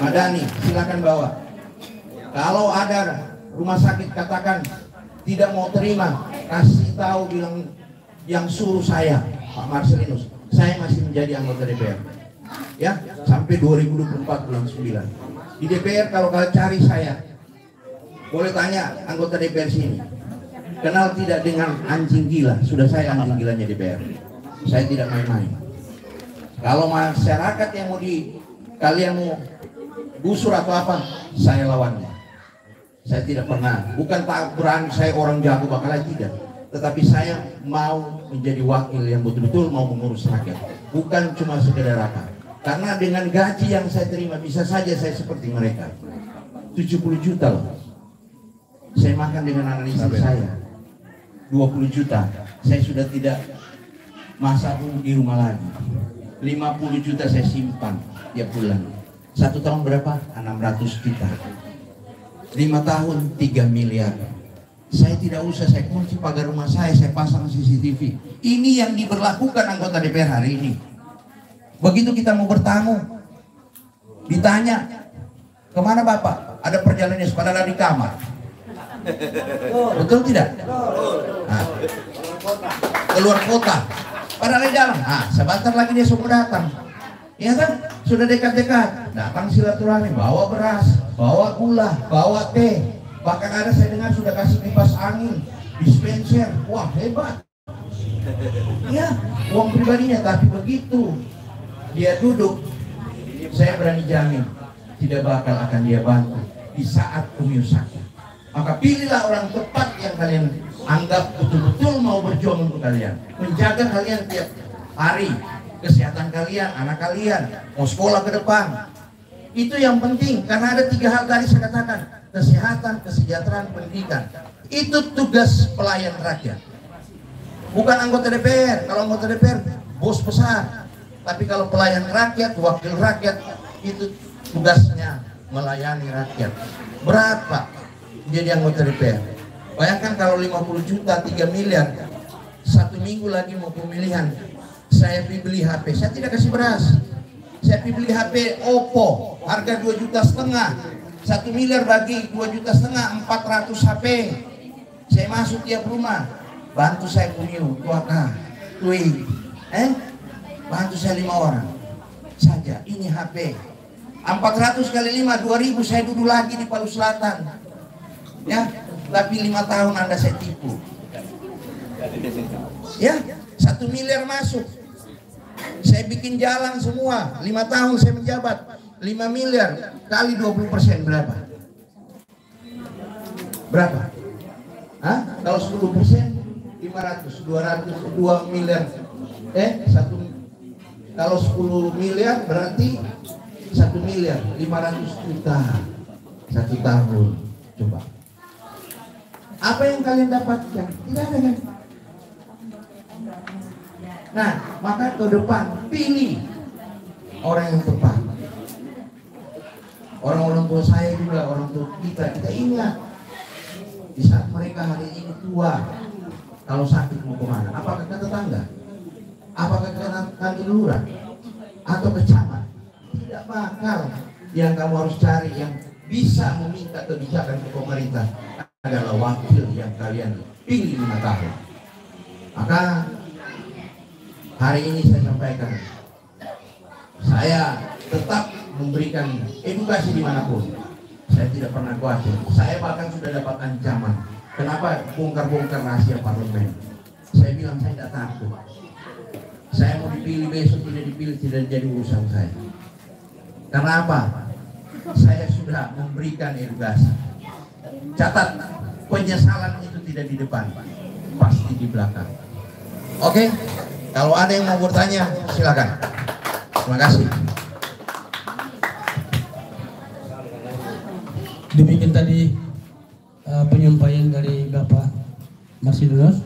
Speaker 5: Madani, silakan bawa. Kalau ada rumah sakit katakan tidak mau terima, kasih tahu, bilang yang suruh saya, Pak Marcelinus, saya masih menjadi anggota DPR. Ya, sampai 2024 bulan 9. Di DPR kalau kalian cari saya, boleh tanya anggota DPR sini. Kenal tidak dengan anjing gila? Sudah saya anjing gilanya DPR. Saya tidak main-main. Kalau masyarakat yang mau kalian mau gusur atau apa, saya lawannya. Saya tidak pernah, bukan tak berani saya orang jago bakalan, tidak. Tetapi saya mau menjadi wakil yang betul-betul mau mengurus rakyat, bukan cuma sekedar apa. Karena dengan gaji yang saya terima bisa saja saya seperti mereka. 70 juta loh. Saya makan dengan anak istri saya 20 juta. Saya sudah tidak masak di rumah lagi. 50 juta saya simpan tiap bulan. 1 tahun berapa? 600 juta. 5 tahun 3 miliar. Saya tidak usah, saya kunci pagar rumah saya pasang CCTV. Ini yang diberlakukan anggota DPR hari ini. Begitu kita mau bertamu, ditanya, kemana Bapak? Ada perjalanan, padahal di kamar. Betul tidak? Nah, keluar kota. Padahal di dalam. Nah, sebentar lagi dia sudah datang. Ya kan? Sudah dekat-dekat. Datang silaturahmi, bawa beras, bawa gula, bawa teh. Bahkan ada saya dengar sudah kasih kipas angin, dispenser. Wah, hebat. Ya, uang pribadinya. Tapi begitu dia duduk, saya berani jamin tidak bakal akan dia bantu di saat Umi sakit. Maka pilihlah orang tepat yang kalian anggap betul-betul mau berjuang untuk kalian, menjaga kalian tiap hari, kesehatan kalian, anak kalian mau sekolah ke depan. Itu yang penting, karena ada 3 hal tadi saya katakan: kesehatan, kesejahteraan, pendidikan. Itu tugas pelayan rakyat, bukan anggota DPR. Kalau anggota DPR bos besar, tapi kalau pelayan rakyat, wakil rakyat, itu tugasnya melayani rakyat. Berat Pak jadi anggota DPR. Bayangkan kalau 50 juta, 3 miliar, 1 minggu lagi mau pemilihan, saya beli HP, saya tidak kasih beras. Saya beli HP Oppo, harga 2,5 juta. 1 miliar bagi 2,5 juta, 400 HP. Saya masuk tiap rumah, bantu saya Kumiu, Tuaka, Tui, bantu saya 5 orang saja. Ini HP 400 kali 5, 2.000. Saya duduk lagi di Palu Selatan, ya. Tapi 5 tahun Anda saya tipu, ya. 1 miliar masuk, saya bikin jalan semua. 5 tahun saya menjabat, 5 miliar kali 20% berapa? Berapa? Hah? Kalau 10% 500, 200, 2 miliar. Kalau 10 miliar berarti 1 miliar 500 juta 1 tahun. Coba, apa yang kalian dapatkan? Tidak ada kan? Nah, maka ke depan pilih orang yang tepat. Orang-orang tua saya juga, orang tua kita ingat di saat mereka hari ini tua, kalau sakit mau kemana? Apakah ke tetangga? Apakah ke kantor lurah atau ke camat? Tidak bakal. Yang kamu harus cari yang bisa meminta kebijakan ke pemerintah adalah wakil yang kalian pilih 5 tahun. Maka hari ini saya sampaikan, saya tetap memberikan edukasi dimanapun. Saya tidak pernah khawatir. Saya bahkan sudah dapat ancaman. Kenapa bongkar-bongkar rahasia parlemen? Saya bilang saya tidak takut. Saya mau dipilih besok, tidak dipilih, tidak jadi urusan saya. Karena apa? Saya sudah memberikan edukasi. Catat, penyesalan itu tidak di depan, pasti di belakang. Oke? Kalau ada yang mau bertanya, silakan. Terima kasih.
Speaker 3: Demikian tadi penyampaian dari Bapak Marsidunus.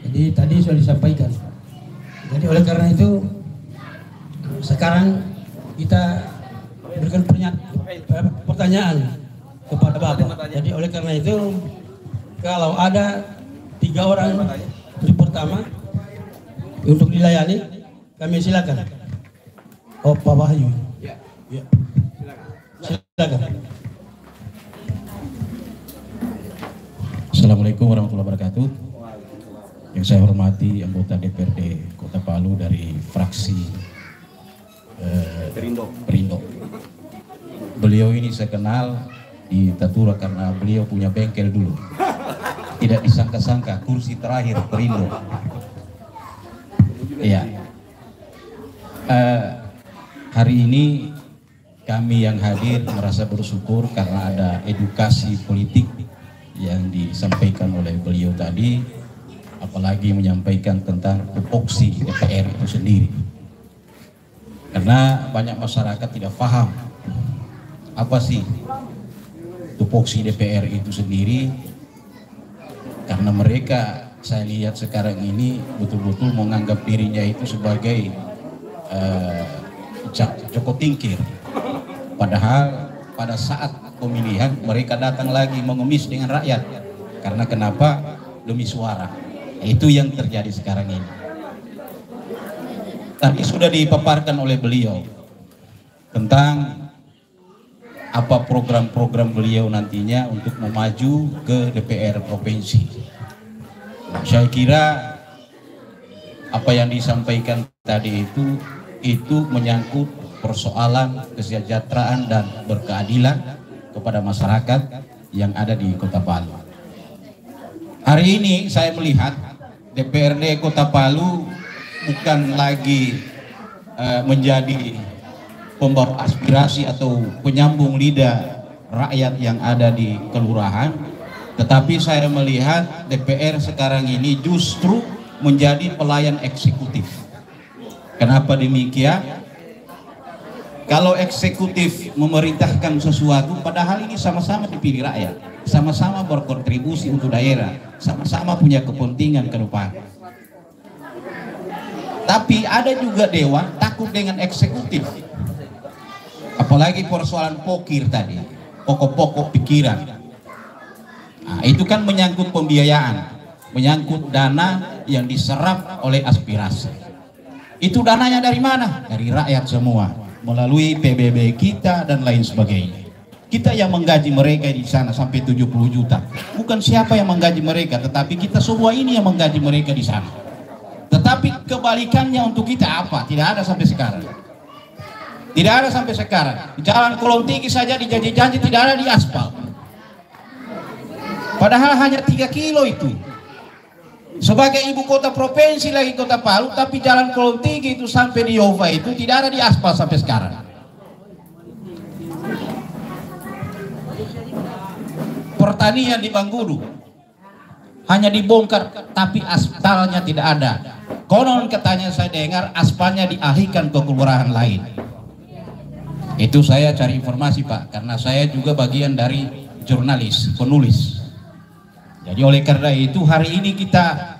Speaker 3: Jadi tadi sudah disampaikan. Jadi oleh karena itu sekarang kita berikan pertanyaan kepada Bapak. Jadi oleh karena itu kalau ada 3 orang yang pertama untuk dilayani, kami silakan. Oh, Pak Wahyu. Ya. Silakan.
Speaker 4: Assalamualaikum warahmatullahi wabarakatuh. Yang saya hormati anggota DPRD Kota Palu dari fraksi Perindo. Beliau ini saya kenal di Tatura karena beliau punya bengkel dulu. Tidak disangka-sangka kursi terakhir Perindo. Iya. Hari ini kami yang hadir merasa bersyukur karena ada edukasi politik yang disampaikan oleh beliau tadi, apalagi menyampaikan tentang tupoksi DPR itu sendiri. Karena banyak masyarakat tidak paham apa sih tupoksi DPR itu sendiri, karena mereka saya lihat sekarang ini betul-betul menganggap dirinya itu sebagai Joko Tingkir, padahal pada saat pemilihan mereka datang lagi mengemis dengan rakyat. Karena kenapa? Demi suara. Itu yang terjadi sekarang ini. Tadi sudah dipaparkan oleh beliau tentang apa program-program beliau nantinya untuk memaju ke DPR provinsi. Saya kira apa yang disampaikan tadi itu menyangkut persoalan kesejahteraan dan berkeadilan kepada masyarakat yang ada di Kota Palu. Hari ini saya melihat DPRD Kota Palu bukan lagi menjadi pembawa aspirasi atau penyambung lidah rakyat yang ada di kelurahan, tetapi saya melihat DPR sekarang ini justru menjadi pelayan eksekutif. Kenapa demikian? Kalau eksekutif memerintahkan sesuatu, padahal ini sama-sama dipilih rakyat, sama-sama berkontribusi untuk daerah, sama-sama punya kepentingan ke depan. Tapi ada juga dewan takut dengan eksekutif. Apalagi persoalan pokir tadi, pokok-pokok pikiran. Nah, itu kan menyangkut pembiayaan, menyangkut dana yang diserap oleh aspirasi. Itu dananya dari mana? Dari rakyat semua, melalui PBB kita dan lain sebagainya. Kita yang menggaji mereka di sana sampai 70 juta. Bukan siapa yang menggaji mereka, tetapi kita semua ini yang menggaji mereka di sana. Tetapi kebalikannya untuk kita apa? Tidak ada sampai sekarang. Tidak ada sampai sekarang. Jalan Kolong Tinggi saja dijanji-janji tidak ada di aspal. Padahal hanya 3 kilo itu. Sebagai ibu kota provinsi lagi Kota Palu, tapi Jalan Kolong Tinggi itu sampai di Yova itu tidak ada di aspal sampai sekarang. Pertanian di Banggudu hanya dibongkar, tapi aspalnya tidak ada. Konon katanya saya dengar aspalnya dialihkan ke kelurahan lain. Itu saya cari informasi Pak, karena saya juga bagian dari jurnalis, penulis. Jadi oleh karena itu hari ini kita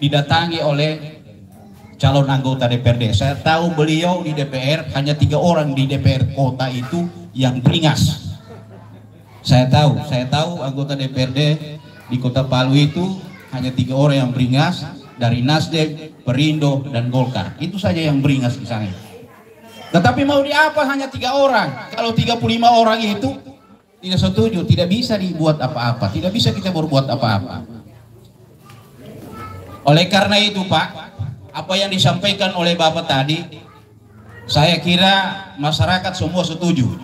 Speaker 4: didatangi oleh calon anggota DPRD. Saya tahu beliau di DPR hanya 3 orang di DPR kota itu yang beringas. Saya tahu anggota DPRD di Kota Palu itu hanya 3 orang yang beringas, dari Nasdem, Perindo, dan Golkar. Itu saja yang beringas di sana. Tetapi mau diapa hanya 3 orang? Kalau 35 orang itu tidak setuju, tidak bisa dibuat apa-apa, tidak bisa kita berbuat apa-apa. Oleh karena itu Pak, apa yang disampaikan oleh Bapak tadi, saya kira masyarakat semua setuju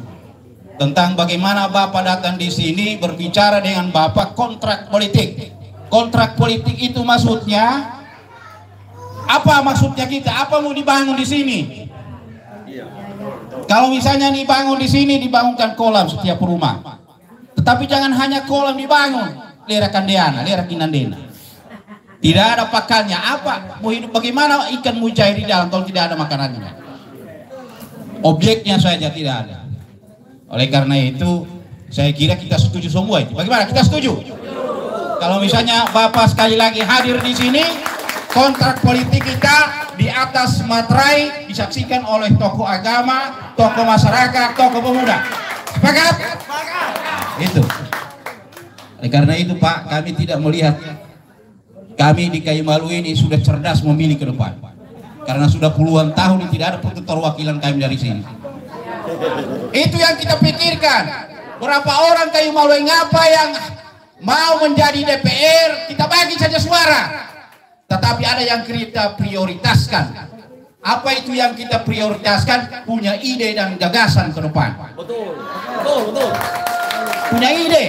Speaker 4: tentang bagaimana Bapak datang di sini berbicara dengan Bapak kontrak politik. Kontrak politik itu maksudnya apa? Maksudnya kita apa mau dibangun di sini? Kalau misalnya dibangun di sini, dibangunkan kolam setiap rumah. Tetapi jangan hanya kolam dibangun, lera kandeana, lera kinandena. Tidak ada pakannya. Apa? Mau hidup bagaimana ikan mujair di dalam kalau tidak ada makanannya? Objeknya saja tidak ada. Oleh karena itu, saya kira kita setuju semua itu. Bagaimana? Kita setuju? Kalau misalnya Bapak sekali lagi hadir di sini, kontrak politik kita di atas materai disaksikan oleh tokoh agama, tokoh masyarakat, tokoh pemuda. Sepakat? Itu. Oleh karena itu Pak, kami tidak melihat, kami di Kayu Malu ini sudah cerdas memilih ke depan. Karena sudah puluhan tahun tidak ada perwakilan kami dari sini. Itu yang kita pikirkan. Berapa orang Kayu Malu ngapa yang mau menjadi DPR, kita bagi saja suara. Tetapi ada yang kita prioritaskan. Apa itu yang kita prioritaskan? Punya ide dan gagasan ke depan.
Speaker 1: Betul, betul, betul.
Speaker 4: Punya ide.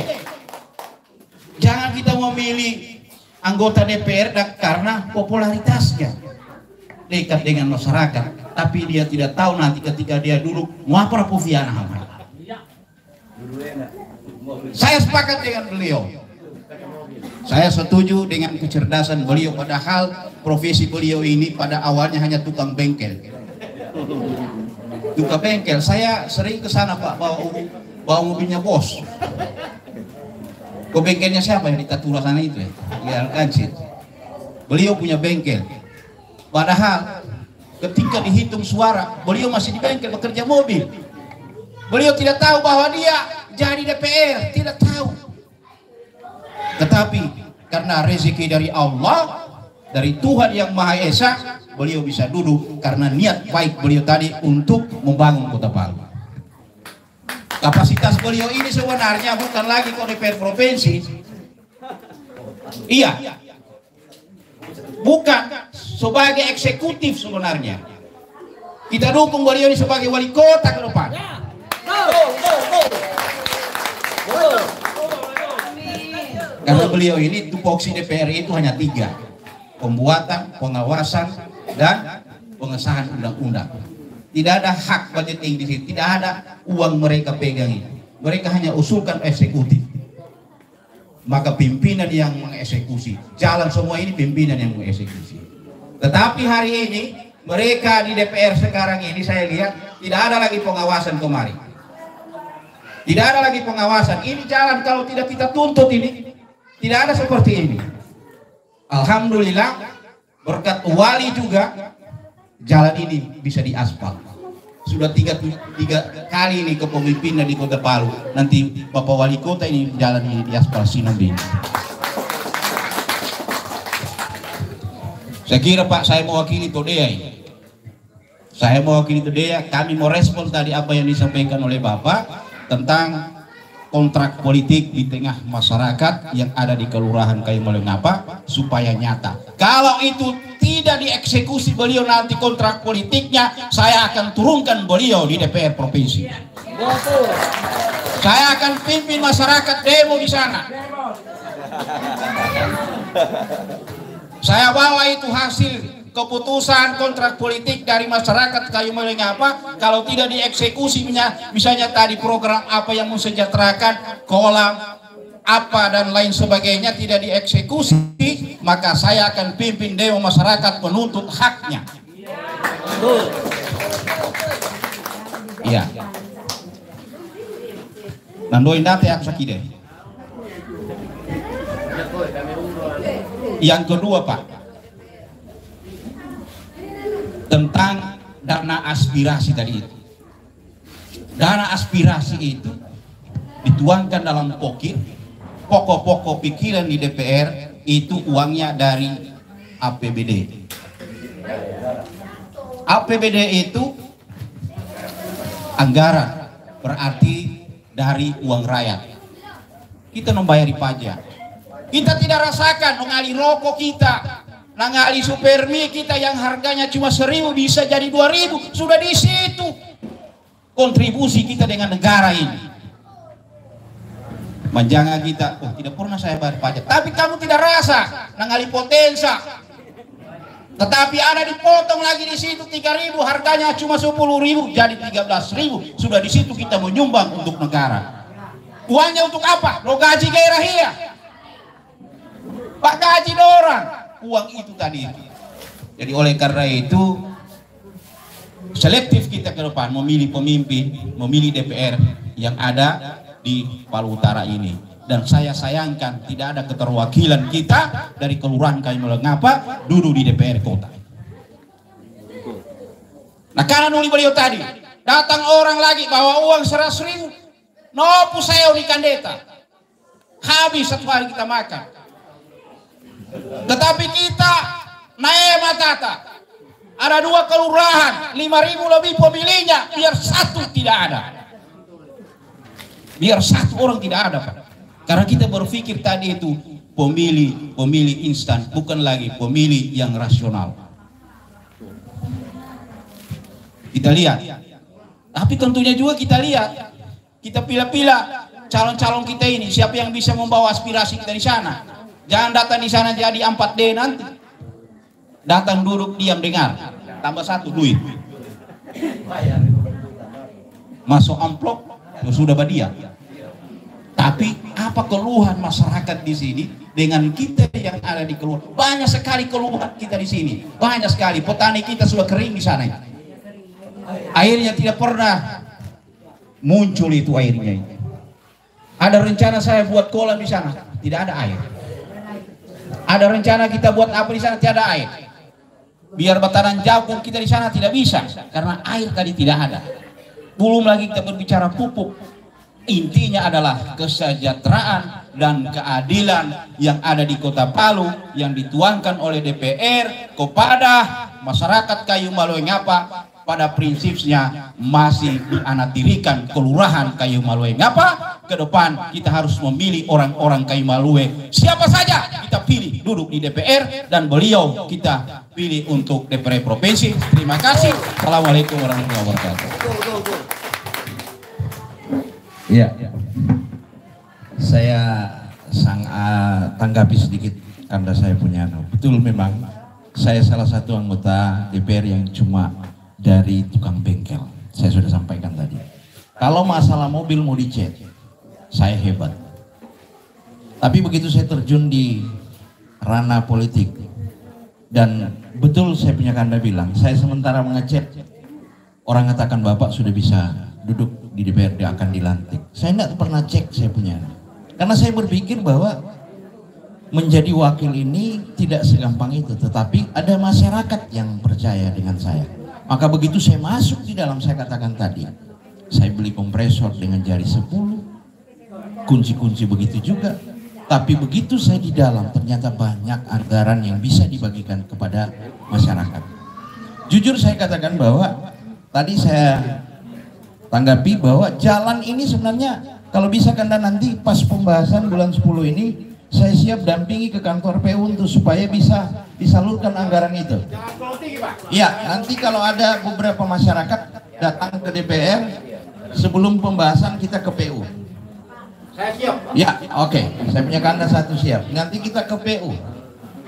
Speaker 4: Jangan kita memilih anggota DPR karena popularitasnya dekat dengan masyarakat, tapi dia tidak tahu nanti ketika dia duduk mau apa Pufiana. Saya sepakat dengan beliau. Saya setuju dengan kecerdasan beliau, padahal profesi beliau ini pada awalnya hanya tukang bengkel. Tukang bengkel, saya sering ke sana Pak, bawa mobilnya bos. Ke bengkelnya siapa yang di Tatura sana itu ya? Di Alkansir. Beliau punya bengkel. Padahal ketika dihitung suara, beliau masih di bengkel bekerja mobil. Beliau tidak tahu bahwa dia jadi DPR, tidak tahu. Tetapi karena rezeki dari Allah, dari Tuhan yang Maha Esa, beliau bisa duduk karena niat baik beliau tadi untuk membangun Kota Palu. Kapasitas beliau ini sebenarnya bukan lagi ke DPR provinsi. Iya. Bukan sebagai eksekutif sebenarnya. Kita dukung beliau ini sebagai wali kota ke depan. Karena beliau ini tupoksi DPR itu hanya 3. Pembuatan, pengawasan, dan pengesahan undang-undang. Tidak ada hak budgeting di sini, tidak ada uang mereka pegang ini. Mereka hanya usulkan eksekutif. Maka pimpinan yang mengeksekusi. Jalan semua ini pimpinan yang mengeksekusi. Tetapi hari ini mereka di DPR sekarang ini saya lihat tidak ada lagi pengawasan kemarin. Tidak ada lagi pengawasan. Ini jalan kalau tidak kita tuntut ini tidak ada seperti ini. Alhamdulillah berkat wali juga jalan ini bisa diaspal. Sudah tiga kali ini kepemimpinan di Kota Palu. Nanti Bapak Wali Kota ini jalan ini diaspal Sinambi. Saya kira Pak, saya mewakili Todea ini. Saya mewakili Todea. Kami mau respon tadi apa yang disampaikan oleh Bapak tentang kontrak politik di tengah masyarakat yang ada di Kelurahan Kayu Malengapa supaya nyata. Kalau itu tidak dieksekusi beliau nanti kontrak politiknya, saya akan turunkan beliau di DPR provinsi. Saya akan pimpin masyarakat demo di sana. Saya bawa itu hasil keputusan kontrak politik dari masyarakat Kayu Malengapa. Kalau tidak dieksekusi, misalnya tadi program apa yang mensejahterakan, kolam apa dan lain sebagainya tidak dieksekusi, maka saya akan pimpin demo masyarakat menuntut haknya. Iya. Nandoin data yang sakit. Yang kedua Pak, tentang dana aspirasi tadi itu. Dana aspirasi itu dituangkan dalam pokok-pokok pikiran di DPR itu uangnya dari APBD. APBD itu anggaran, berarti dari uang rakyat. Kita membayari pajak. Kita tidak rasakan mengali rokok kita, nangali supermi kita yang harganya cuma 1.000 bisa jadi 2.000, sudah di situ kontribusi kita dengan negara ini. Menjaga kita, oh tidak pernah saya bayar pajak, tapi kamu tidak rasa nangali potensa, tetapi ada dipotong lagi di situ 3.000, harganya cuma 10.000 jadi 13.000, sudah di situ kita menyumbang untuk negara. Uangnya untuk apa? Lo gaji gairah iya, Pak gaji orang, uang itu tadi. Jadi oleh karena itu selektif kita ke depan memilih pemimpin, memilih DPR yang ada di Palu Utara ini. Dan saya sayangkan tidak ada keterwakilan kita dari Kelurahan Kayu Malengapa duduk di DPR kota. Nah karena nuli beliau tadi datang orang lagi bawa uang 100.000, nopu saya di Kandeta, habis satu hari kita makan. Tetapi kita naik matata, ada 2 kelurahan 5.000 lebih pemilihnya, biar satu tidak ada, biar satu orang tidak ada Pak. Karena kita berpikir tadi itu pemilih instan, bukan lagi pemilih yang rasional. Kita lihat, tapi tentunya juga kita lihat, kita pilih-pilih calon-calon kita ini siapa yang bisa membawa aspirasi kita di sana. Jangan datang di sana jadi 4D nanti. Datang duduk diam dengar. Tambah 1 duit. Masuk amplop ya sudah badia. Tapi apa keluhan masyarakat di sini dengan kita yang ada di keluar? Banyak sekali keluhan kita di sini. Banyak sekali petani kita sudah kering di sana. Airnya tidak pernah muncul itu airnya. Ada rencana saya buat kolam di sana, tidak ada air. Ada rencana kita buat apa di sana, tidak ada air. Biar bataran jagung kita di sana tidak bisa karena air tadi tidak ada. Belum lagi kita berbicara pupuk. Intinya adalah kesejahteraan dan keadilan yang ada di Kota Palu yang dituangkan oleh DPR kepada masyarakat Kayu Malengapa pada prinsipnya masih dianaktirikan Kelurahan Kayu Maluwe. Ngapa? Ke depan kita harus memilih orang-orang Kayu Maluwe. Siapa saja kita pilih duduk di DPR, dan beliau kita pilih untuk DPR Provinsi. Terima kasih. Assalamualaikum warahmatullahi wabarakatuh.
Speaker 5: Ya, saya tanggapi sedikit karena saya punya betul, memang saya salah satu anggota DPR yang cuma dari tukang bengkel. Saya sudah sampaikan tadi. Kalau masalah mobil mau dicek, saya hebat. Tapi begitu saya terjun di ranah politik, dan betul saya punya kanda bilang, saya sementara mengecek, orang katakan Bapak sudah bisa duduk di DPRD, akan dilantik. Saya tidak pernah cek saya punya, karena saya berpikir bahwa menjadi wakil ini tidak segampang itu, tetapi ada masyarakat yang percaya dengan saya. Maka begitu saya masuk di dalam, saya katakan tadi, saya beli kompresor dengan jari 10, kunci-kunci begitu juga. Tapi begitu saya di dalam, ternyata banyak anggaran yang bisa dibagikan kepada masyarakat. Jujur saya katakan bahwa tadi saya tanggapi bahwa jalan ini sebenarnya kalau bisa Kanda nanti pas pembahasan bulan 10 ini, saya siap dampingi ke kantor PU untuk supaya bisa disalurkan anggaran itu. Ya, nanti kalau ada beberapa masyarakat datang ke DPR sebelum pembahasan kita ke PU.
Speaker 1: Saya siap.
Speaker 5: Ya, oke. Saya punya Kanda satu siap. Nanti kita ke PU.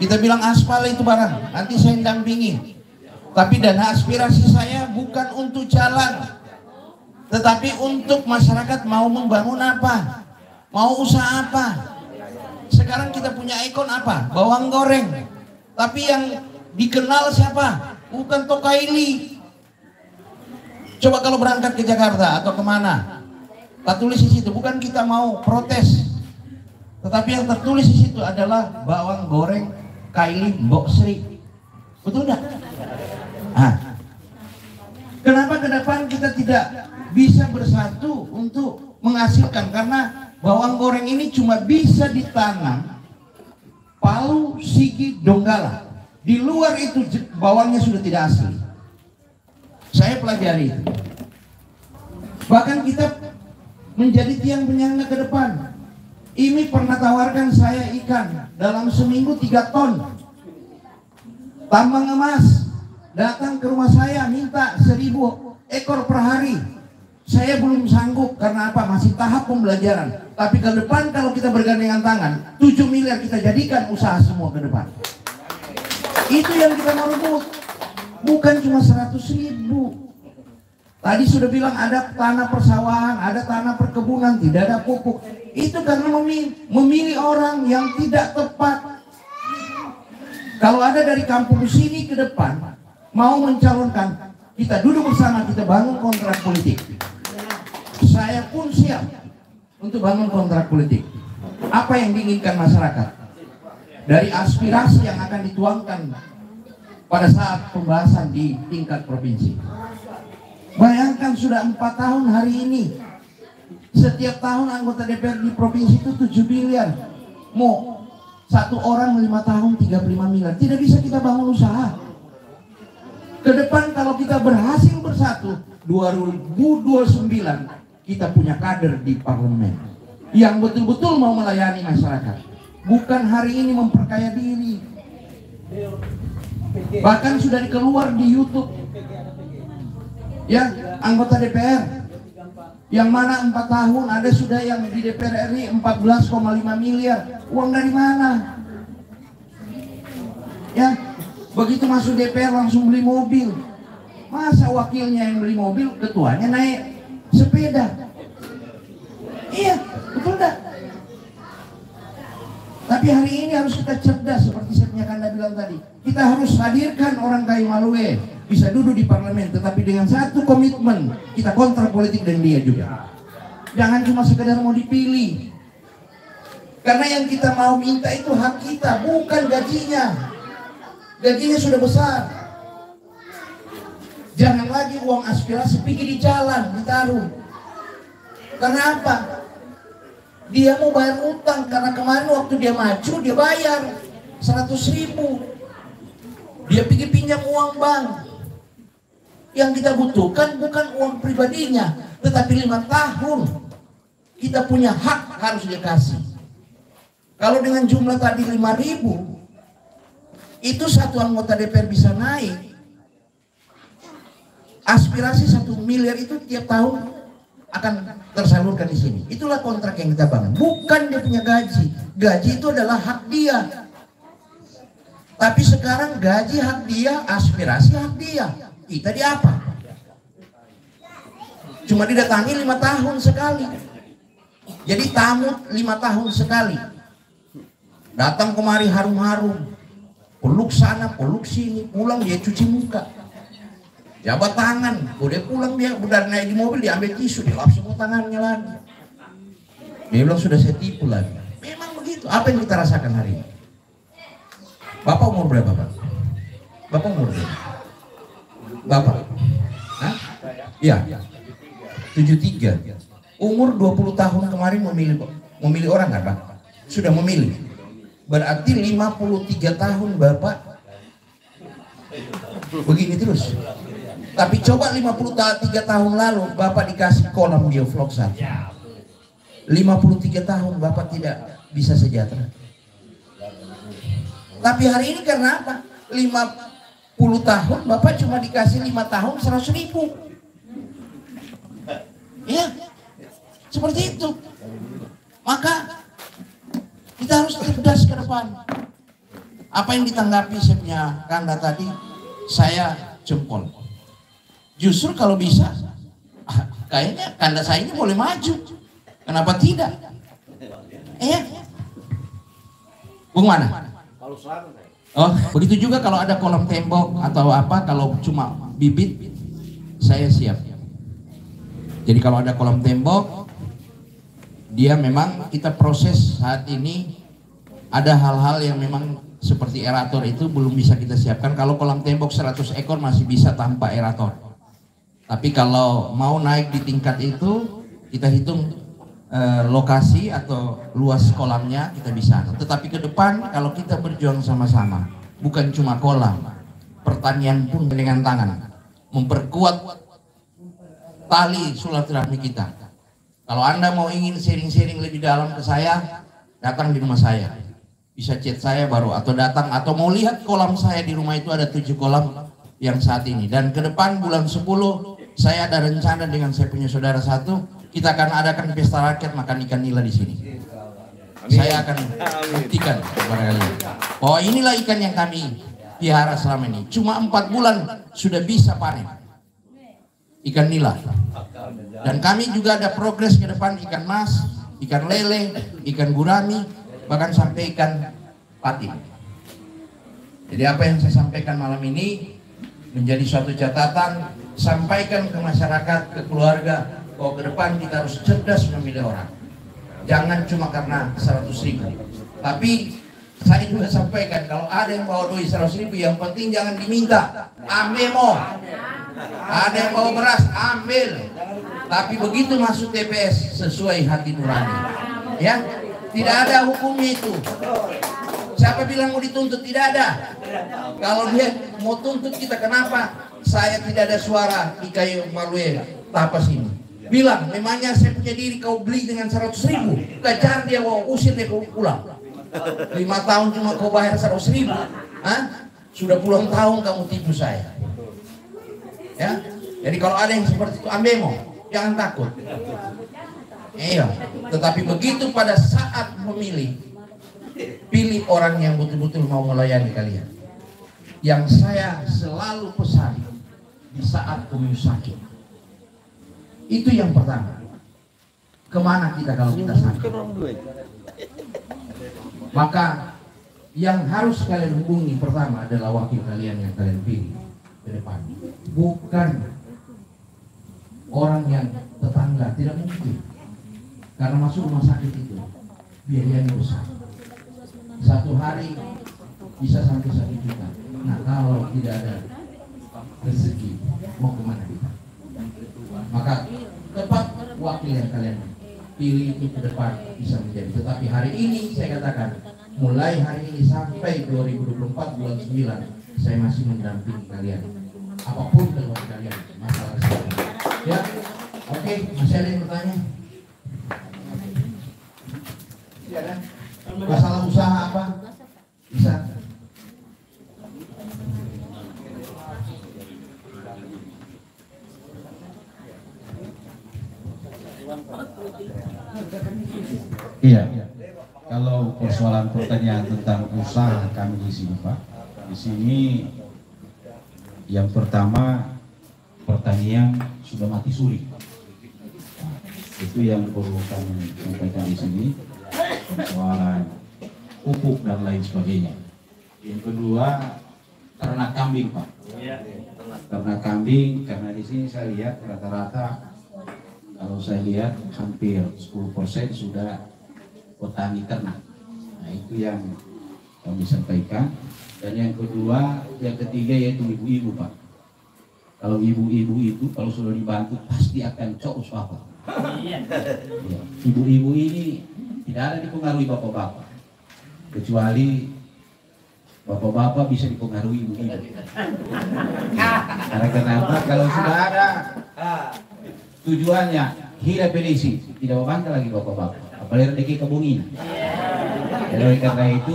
Speaker 5: Kita bilang aspal itu barang. Nanti saya dampingi. Tapi dana aspirasi saya bukan untuk jalan, tetapi untuk masyarakat mau membangun apa, mau usaha apa. Sekarang kita punya ikon apa? Bawang goreng. Tapi yang dikenal siapa? Bukan Tokaili. Coba kalau berangkat ke Jakarta atau kemana, tak tulis di situ. Bukan kita mau protes, tetapi yang tertulis di situ adalah bawang goreng Kaili Mbok Sri. Betul enggak? Nah, kenapa ke depan kita tidak bisa bersatu untuk menghasilkan? Karena bawang goreng ini cuma bisa ditanam Palu, Sigi, Donggala. Di luar itu bawangnya sudah tidak asli. Saya pelajari itu. Bahkan kita menjadi tiang penyangga ke depan. Ini pernah tawarkan saya ikan dalam seminggu 3 ton. Tambang emas datang ke rumah saya minta 1000 ekor per hari. Saya belum sanggup, karena apa? Masih tahap pembelajaran. Tapi ke depan kalau kita bergandengan tangan, 7 miliar kita jadikan usaha semua ke depan. Itu yang kita mau rebut. Bukan cuma 100.000. Tadi sudah bilang ada tanah persawahan, ada tanah perkebunan, tidak ada pupuk. Itu karena memilih orang yang tidak tepat. Kalau ada dari kampung sini ke depan mau mencalonkan, kita duduk bersama, kita bangun kontrak politik. Saya pun siap untuk bangun kontrak politik. Apa yang diinginkan masyarakat dari aspirasi yang akan dituangkan pada saat pembahasan di tingkat provinsi. Bayangkan sudah 4 tahun hari ini, setiap tahun anggota DPR di provinsi itu 7 miliar. Mau satu orang 5 tahun 35 miliar. Tidak bisa kita bangun usaha. Ke depan kalau kita berhasil bersatu, 2029 kita punya kader di parlemen yang betul-betul mau melayani masyarakat. Bukan hari ini memperkaya diri. Bahkan sudah keluar di YouTube, ya, anggota DPR yang mana 4 tahun ada sudah yang di DPR RI 14,5 miliar. Uang dari mana? Ya, begitu masuk DPR langsung beli mobil. Masa wakilnya yang beli mobil, ketuanya naik sepeda? Iya, betul enggak? Tapi hari ini harus kita cerdas, seperti saya punya Kanda bilang tadi. Kita harus hadirkan orang Kayu Maluwe bisa duduk di parlemen, tetapi dengan satu komitmen, kita kontrak politik dengan dia juga. Jangan cuma sekedar mau dipilih. Karena yang kita mau minta itu hak kita, bukan gajinya. Gajinya sudah besar. Jangan lagi uang aspirasi pergi di jalan, ditaruh. Karena apa? Dia mau bayar utang, karena kemarin waktu dia maju dia bayar 100.000. Dia pergi pinjam uang bank. Yang kita butuhkan bukan uang pribadinya, tetapi 5 tahun. Kita punya hak harus dikasih. Kalau dengan jumlah tadi 5.000, itu satu anggota DPR bisa naik. Aspirasi 1 miliar itu tiap tahun akan tersalurkan di sini. Itulah kontrak yang kita bangun. Bukan dia punya gaji. Gaji itu adalah hak dia. Tapi sekarang gaji hak dia, aspirasi hak dia. Kita di apa? Cuma didatangi 5 tahun sekali. Jadi tamu 5 tahun sekali. Datang kemari harum-harum, peluk sana, peluk sini, pulang dia cuci muka, jabat tangan, udah pulang dia udah naik di mobil, dia ambil tisu, dia lap semua tangannya lagi. Dia bilang sudah saya tipu lagi. Memang begitu. Apa yang kita rasakan hari ini? Bapak umur berapa, Pak? Bapak umur berapa? Bapak? Hah? Iya. 73. Umur 20 tahun kemarin memilih orang nggak, Pak? Sudah memilih. Berarti 53 tahun Bapak begini terus. Tapi coba 53 tahun lalu Bapak dikasih kolam biovlog saja. 53 tahun Bapak tidak bisa sejahtera. Tapi hari ini karena apa? 50 tahun Bapak cuma dikasih 5 tahun 100.000. Iya, seperti itu. Maka kita harus cerdas ke depan. Apa yang ditanggapi saya punya Kanda tadi, saya jempol. Justru kalau bisa, kayaknya Kanda saya ini boleh maju. Kenapa tidak? Bung mana? Oh, begitu juga kalau ada kolam tembok atau apa, kalau cuma bibit, saya siap. Jadi kalau ada kolam tembok, dia memang kita proses saat ini ada hal-hal yang memang seperti aerator itu belum bisa kita siapkan. Kalau kolam tembok 100 ekor masih bisa tanpa aerator. Tapi kalau mau naik di tingkat itu, kita hitung lokasi atau luas kolamnya kita bisa. Tetapi ke depan kalau kita berjuang sama-sama, bukan cuma kolam, pertanian pun dengan tangan, memperkuat tali silaturahmi kita. Kalau Anda mau ingin sharing-sharing lebih dalam ke saya, datang di rumah saya. Bisa chat saya baru atau datang atau mau lihat kolam saya di rumah itu ada 7 kolam yang saat ini. Dan ke depan bulan 10 saya ada rencana dengan saya punya saudara satu, kita akan adakan pesta rakyat makan ikan nila di sini. Saya akan buktikan kepada kalian bahwa inilah ikan yang kami pelihara selama ini. Cuma 4 bulan sudah bisa panen ikan nila. Dan kami juga ada progres ke depan ikan mas, ikan lele, ikan gurami, bahkan sampai ikan patin. Jadi apa yang saya sampaikan malam ini menjadi suatu catatan, sampaikan ke masyarakat, ke keluarga, bahwa ke depan kita harus cerdas memilih orang. Jangan cuma karena 100.000. Tapi saya juga sampaikan, kalau ada yang bawa duit 100.000, yang penting jangan diminta, ambil mau. Ada yang bawa beras, ambil. Tapi begitu masuk TPS sesuai hati nurani. Ya, tidak ada hukumnya itu. Siapa bilang mau dituntut? Tidak ada. Kalau dia mau tuntut kita, kenapa saya tidak ada suara di kayu Malue tapas ini? Bilang, memangnya saya punya diri kau beli dengan 100.000? Kejar dia, mau usir dia, kau pulang. 5 tahun cuma kau bayar 100.000. Hah? Sudah puluhan tahun kamu tipu saya. Ya, jadi kalau ada yang seperti itu, ambil mau, jangan takut. Iya, tetapi begitu pada saat memilih, pilih orang yang betul-betul mau melayani kalian. Yang saya selalu pesan di saat kamu sakit, itu yang pertama. Kemana kita kalau kita sakit? Maka yang harus kalian hubungi pertama adalah wakil kalian yang kalian pilih ke depan. Bukan orang yang tetangga, tidak mungkin. Karena masuk rumah sakit itu biayanya besar. Satu hari bisa sampai 1 juta. Nah, kalau tidak ada rezeki, mau kemana kita? Maka tepat wakil yang kalian pilih itu ke depan bisa menjadi. Tetapi hari ini saya katakan, mulai hari ini sampai 2024 bulan 9, saya masih mendampingi kalian. apapun kalau kalian masalah sekarang. Ya, oke, masih ada yang bertanya? Tidak ada? Masalah usaha apa? Bisa?
Speaker 4: Iya. Kalau persoalan pertanyaan tentang usaha kami di sini, Pak, di sini yang pertama pertanian sudah mati suri. Nah, itu yang perlu kami sampaikan di sini, persoalan pupuk dan lain sebagainya. Yang kedua ternak kambing, Pak. Ternak kambing, karena di sini saya lihat rata-rata, kalau saya lihat hampir 10% sudah petani ternak. Nah, itu yang kami sampaikan. Dan yang kedua, yang ketiga yaitu ibu-ibu, Pak. Kalau ibu-ibu itu kalau sudah dibantu pasti akan cok usaha. Ya. Ibu-ibu ini tidak ada dipengaruhi bapak-bapak, kecuali bapak-bapak bisa dipengaruhi ibu-ibu. Karena kenapa? Kalau sudah ada tujuannya hidup edisi, tidak membantah lagi bapak-bapak, apalagi rezeki kebungin. Jadi karena itu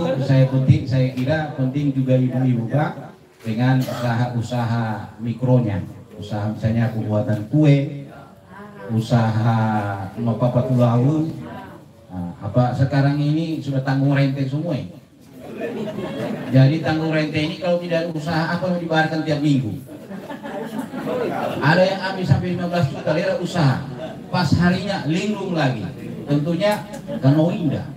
Speaker 4: saya kira penting juga ibu-ibu, Pak, dengan usaha-usaha mikronya, usaha misalnya pembuatan kue, usaha apa tulau. Nah, apa sekarang ini sudah tanggung rente semua. Jadi tanggung rente ini kalau tidak ada usaha apa mau dibayarkan tiap minggu? Ada yang ambil sampai 15 juta lira usaha, pas harinya linglung lagi. Tentunya kano indah.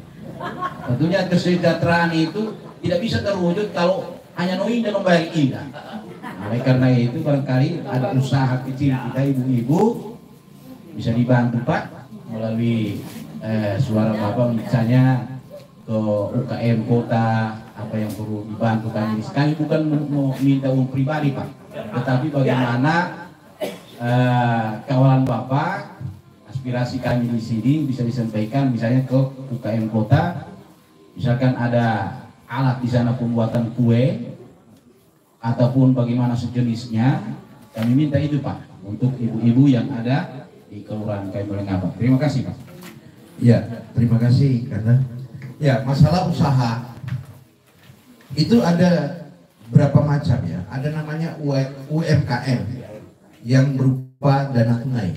Speaker 4: Tentunya kesejahteraan itu tidak bisa terwujud kalau hanya no indah membayar indah. Nah, karena itu barangkali ada usaha kecil kita ibu-ibu bisa dibantu, Pak, melalui suara Bapak misalnya ke UKM kota, apa yang perlu dibantu kami. Kami bukan mau minta uang pribadi, Pak, tetapi bagaimana kawalan Bapak, aspirasi kami di sini bisa disampaikan misalnya ke UKM kota, misalkan ada alat di sana pembuatan kue ataupun bagaimana sejenisnya, kami minta itu, Pak, untuk ibu-ibu yang ada di Kelurahan Kaimulengabak. Terima kasih, Pak.
Speaker 5: Ya, terima kasih. Karena ya masalah usaha itu ada berapa macam ya. Ada namanya UMKM yang berupa dana tunai.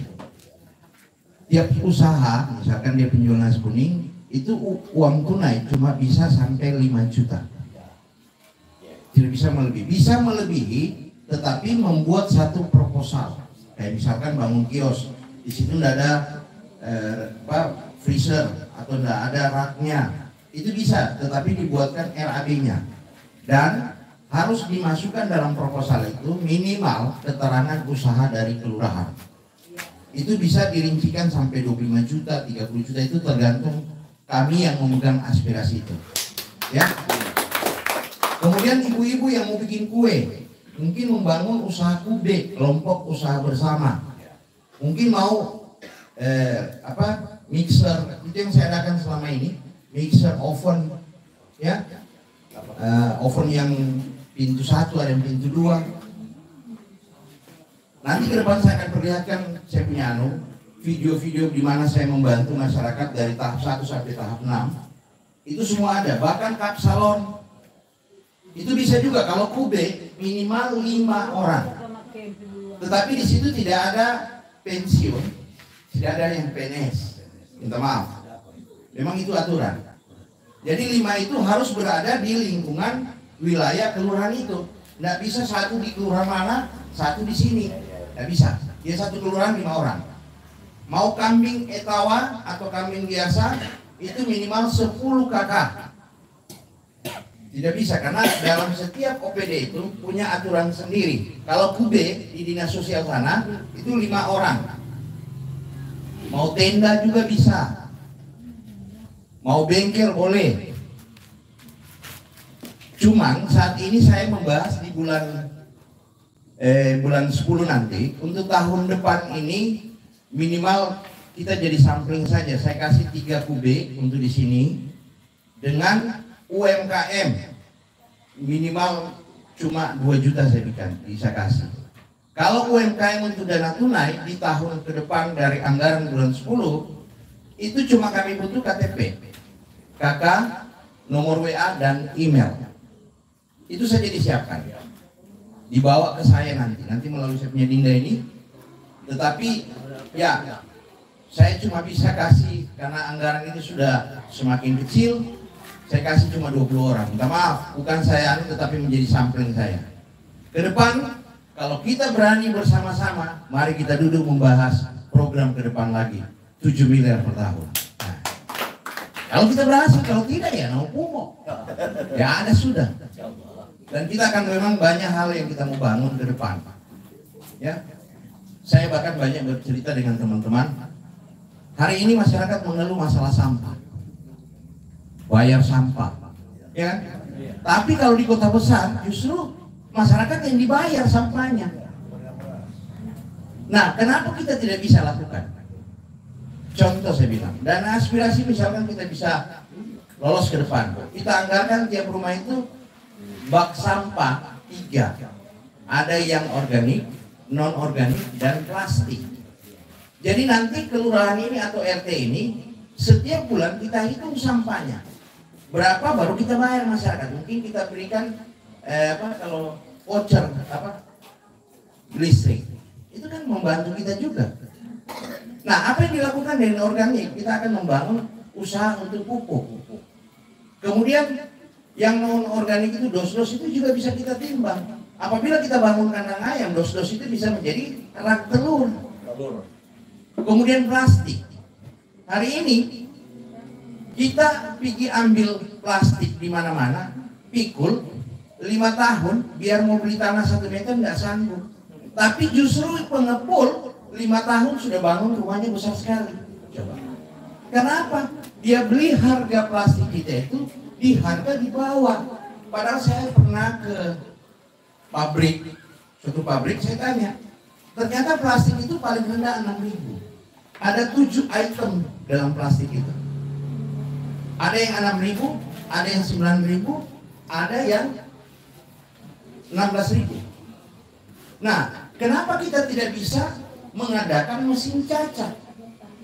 Speaker 5: Tiap usaha, misalkan dia penjual nasi kuning, itu uang tunai cuma bisa sampai 5 juta. Tidak bisa melebihi. Bisa melebihi, tetapi membuat satu proposal. Kayak misalkan bangun kios, di situ tidak ada freezer atau tidak ada raknya. Itu bisa, tetapi dibuatkan RAB-nya. Dan harus dimasukkan dalam proposal itu minimal keterangan usaha dari kelurahan. Itu bisa dirincikan sampai 25 juta, 30 juta, itu tergantung kami yang memegang aspirasi itu. Ya. Kemudian ibu-ibu yang mau bikin kue, mungkin membangun usaha kube, kelompok usaha bersama. Mungkin mau mixer, itu yang saya adakan selama ini, mixer, oven, ya, oven yang pintu 1, ada yang pintu 2. Nanti ke depan saya akan perlihatkan saya punya video-video di mana saya membantu masyarakat dari tahap 1 sampai tahap 6. Itu semua ada, bahkan kap salon. Itu bisa juga kalau kube minimal 5 orang. Tetapi di situ tidak ada pensiun, tidak ada yang PNS. Minta maaf. Memang itu aturan. Jadi 5 itu harus berada di lingkungan wilayah kelurahan itu. Tidak bisa satu di kelurahan mana, satu di sini. Tidak bisa. Dia satu kelurahan 5 orang. Mau kambing etawa atau kambing biasa itu minimal 10 kakak. Tidak bisa karena dalam setiap OPD itu punya aturan sendiri. Kalau kube di dinas sosial sana itu 5 orang. Mau tenda juga bisa. Mau bengkel boleh. Cuman saat ini saya membahas di bulan 10 nanti, untuk tahun depan ini minimal kita jadi sampling saja. Saya kasih 3 kube untuk di sini dengan UMKM minimal cuma 2 juta saya bisa kasih. Kalau UMKM untuk dana tunai di tahun ke depan dari anggaran bulan 10 itu cuma kami butuh KTP, KK, nomor WA dan email. Itu saja disiapkan. Dibawa ke saya nanti melalui saya punya Dinda ini. Tetapi ya saya cuma bisa kasih karena anggaran ini sudah semakin kecil. Saya kasih cuma 20 orang. Minta maaf, bukan saya tetapi menjadi sampling saya. Ke depan kalau kita berani bersama-sama, mari kita duduk membahas program ke depan lagi, 7 miliar per tahun. Nah, kalau kita berhasil, kalau tidak ya no kumo. Ya ada sudah. Dan kita akan memang banyak hal yang kita mau bangun ke depan. Ya, saya bahkan banyak bercerita dengan teman-teman. Hari ini masyarakat mengeluh masalah sampah, bayar sampah, ya kan? Tapi kalau di kota besar justru masyarakat yang dibayar sampahnya. Nah, kenapa kita tidak bisa lakukan? Contoh saya bilang, dana aspirasi misalkan kita bisa lolos ke depan. Kita anggarkan tiap rumah itu bak sampah 3. Ada yang organik, non organik dan plastik. Jadi nanti kelurahan ini atau RT ini setiap bulan kita hitung sampahnya. Berapa baru kita bayar masyarakat. Mungkin kita berikan kalau voucher listrik itu kan membantu kita juga. Nah, apa yang dilakukan dari organik? Kita akan membangun usaha untuk pupuk. Kemudian yang non organik itu dos-dos itu juga bisa kita timbang. Apabila kita bangun kandang ayam, dos-dos itu bisa menjadi rak telur. Kemudian plastik. Hari ini kita pergi ambil plastik di mana-mana, pikul 5 tahun biar mau beli tanah 1 meter nggak sanggup. Tapi justru pengepul 5 tahun sudah bangun rumahnya besar sekali. Coba. Kenapa? Dia beli harga plastik kita itu di harga di bawah. Padahal saya pernah ke suatu pabrik saya tanya. Ternyata plastik itu paling rendah 6.000. Ada 7 item dalam plastik itu. Ada yang 6.000, ada yang 9.000, ada yang 16.000. Nah, kenapa kita tidak bisa mengadakan mesin cacat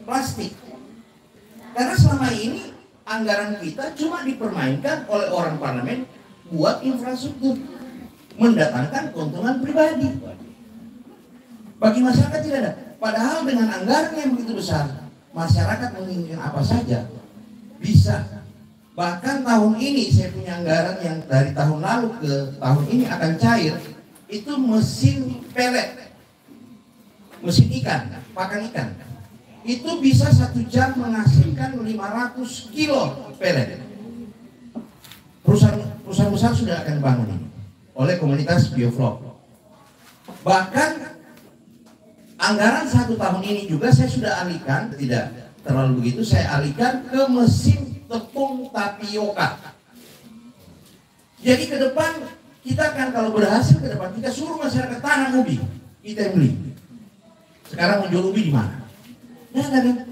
Speaker 5: plastik? Karena selama ini anggaran kita cuma dipermainkan oleh orang parlemen buat infrastruktur, mendatangkan keuntungan pribadi. Bagi masyarakat tidak ada. Padahal dengan anggaran yang begitu besar, masyarakat menginginkan apa saja bisa. Bahkan tahun ini saya punya anggaran yang dari tahun lalu ke tahun ini akan cair. Itu mesin pelet, mesin ikan, pakan ikan. Itu bisa 1 jam menghasilkan 500 kilo pelet. Perusahaan besar sudah akan bangun ini oleh komunitas Bioflok. Bahkan anggaran 1 tahun ini juga saya sudah alihkan, tidak terlalu begitu, saya alihkan ke mesin tepung tapioka. Jadi ke depan kita akan, kalau berhasil ke depan kita suruh masyarakat tanam ubi, kita yang beli. Sekarang menjual ubi di mana? Nah, kan?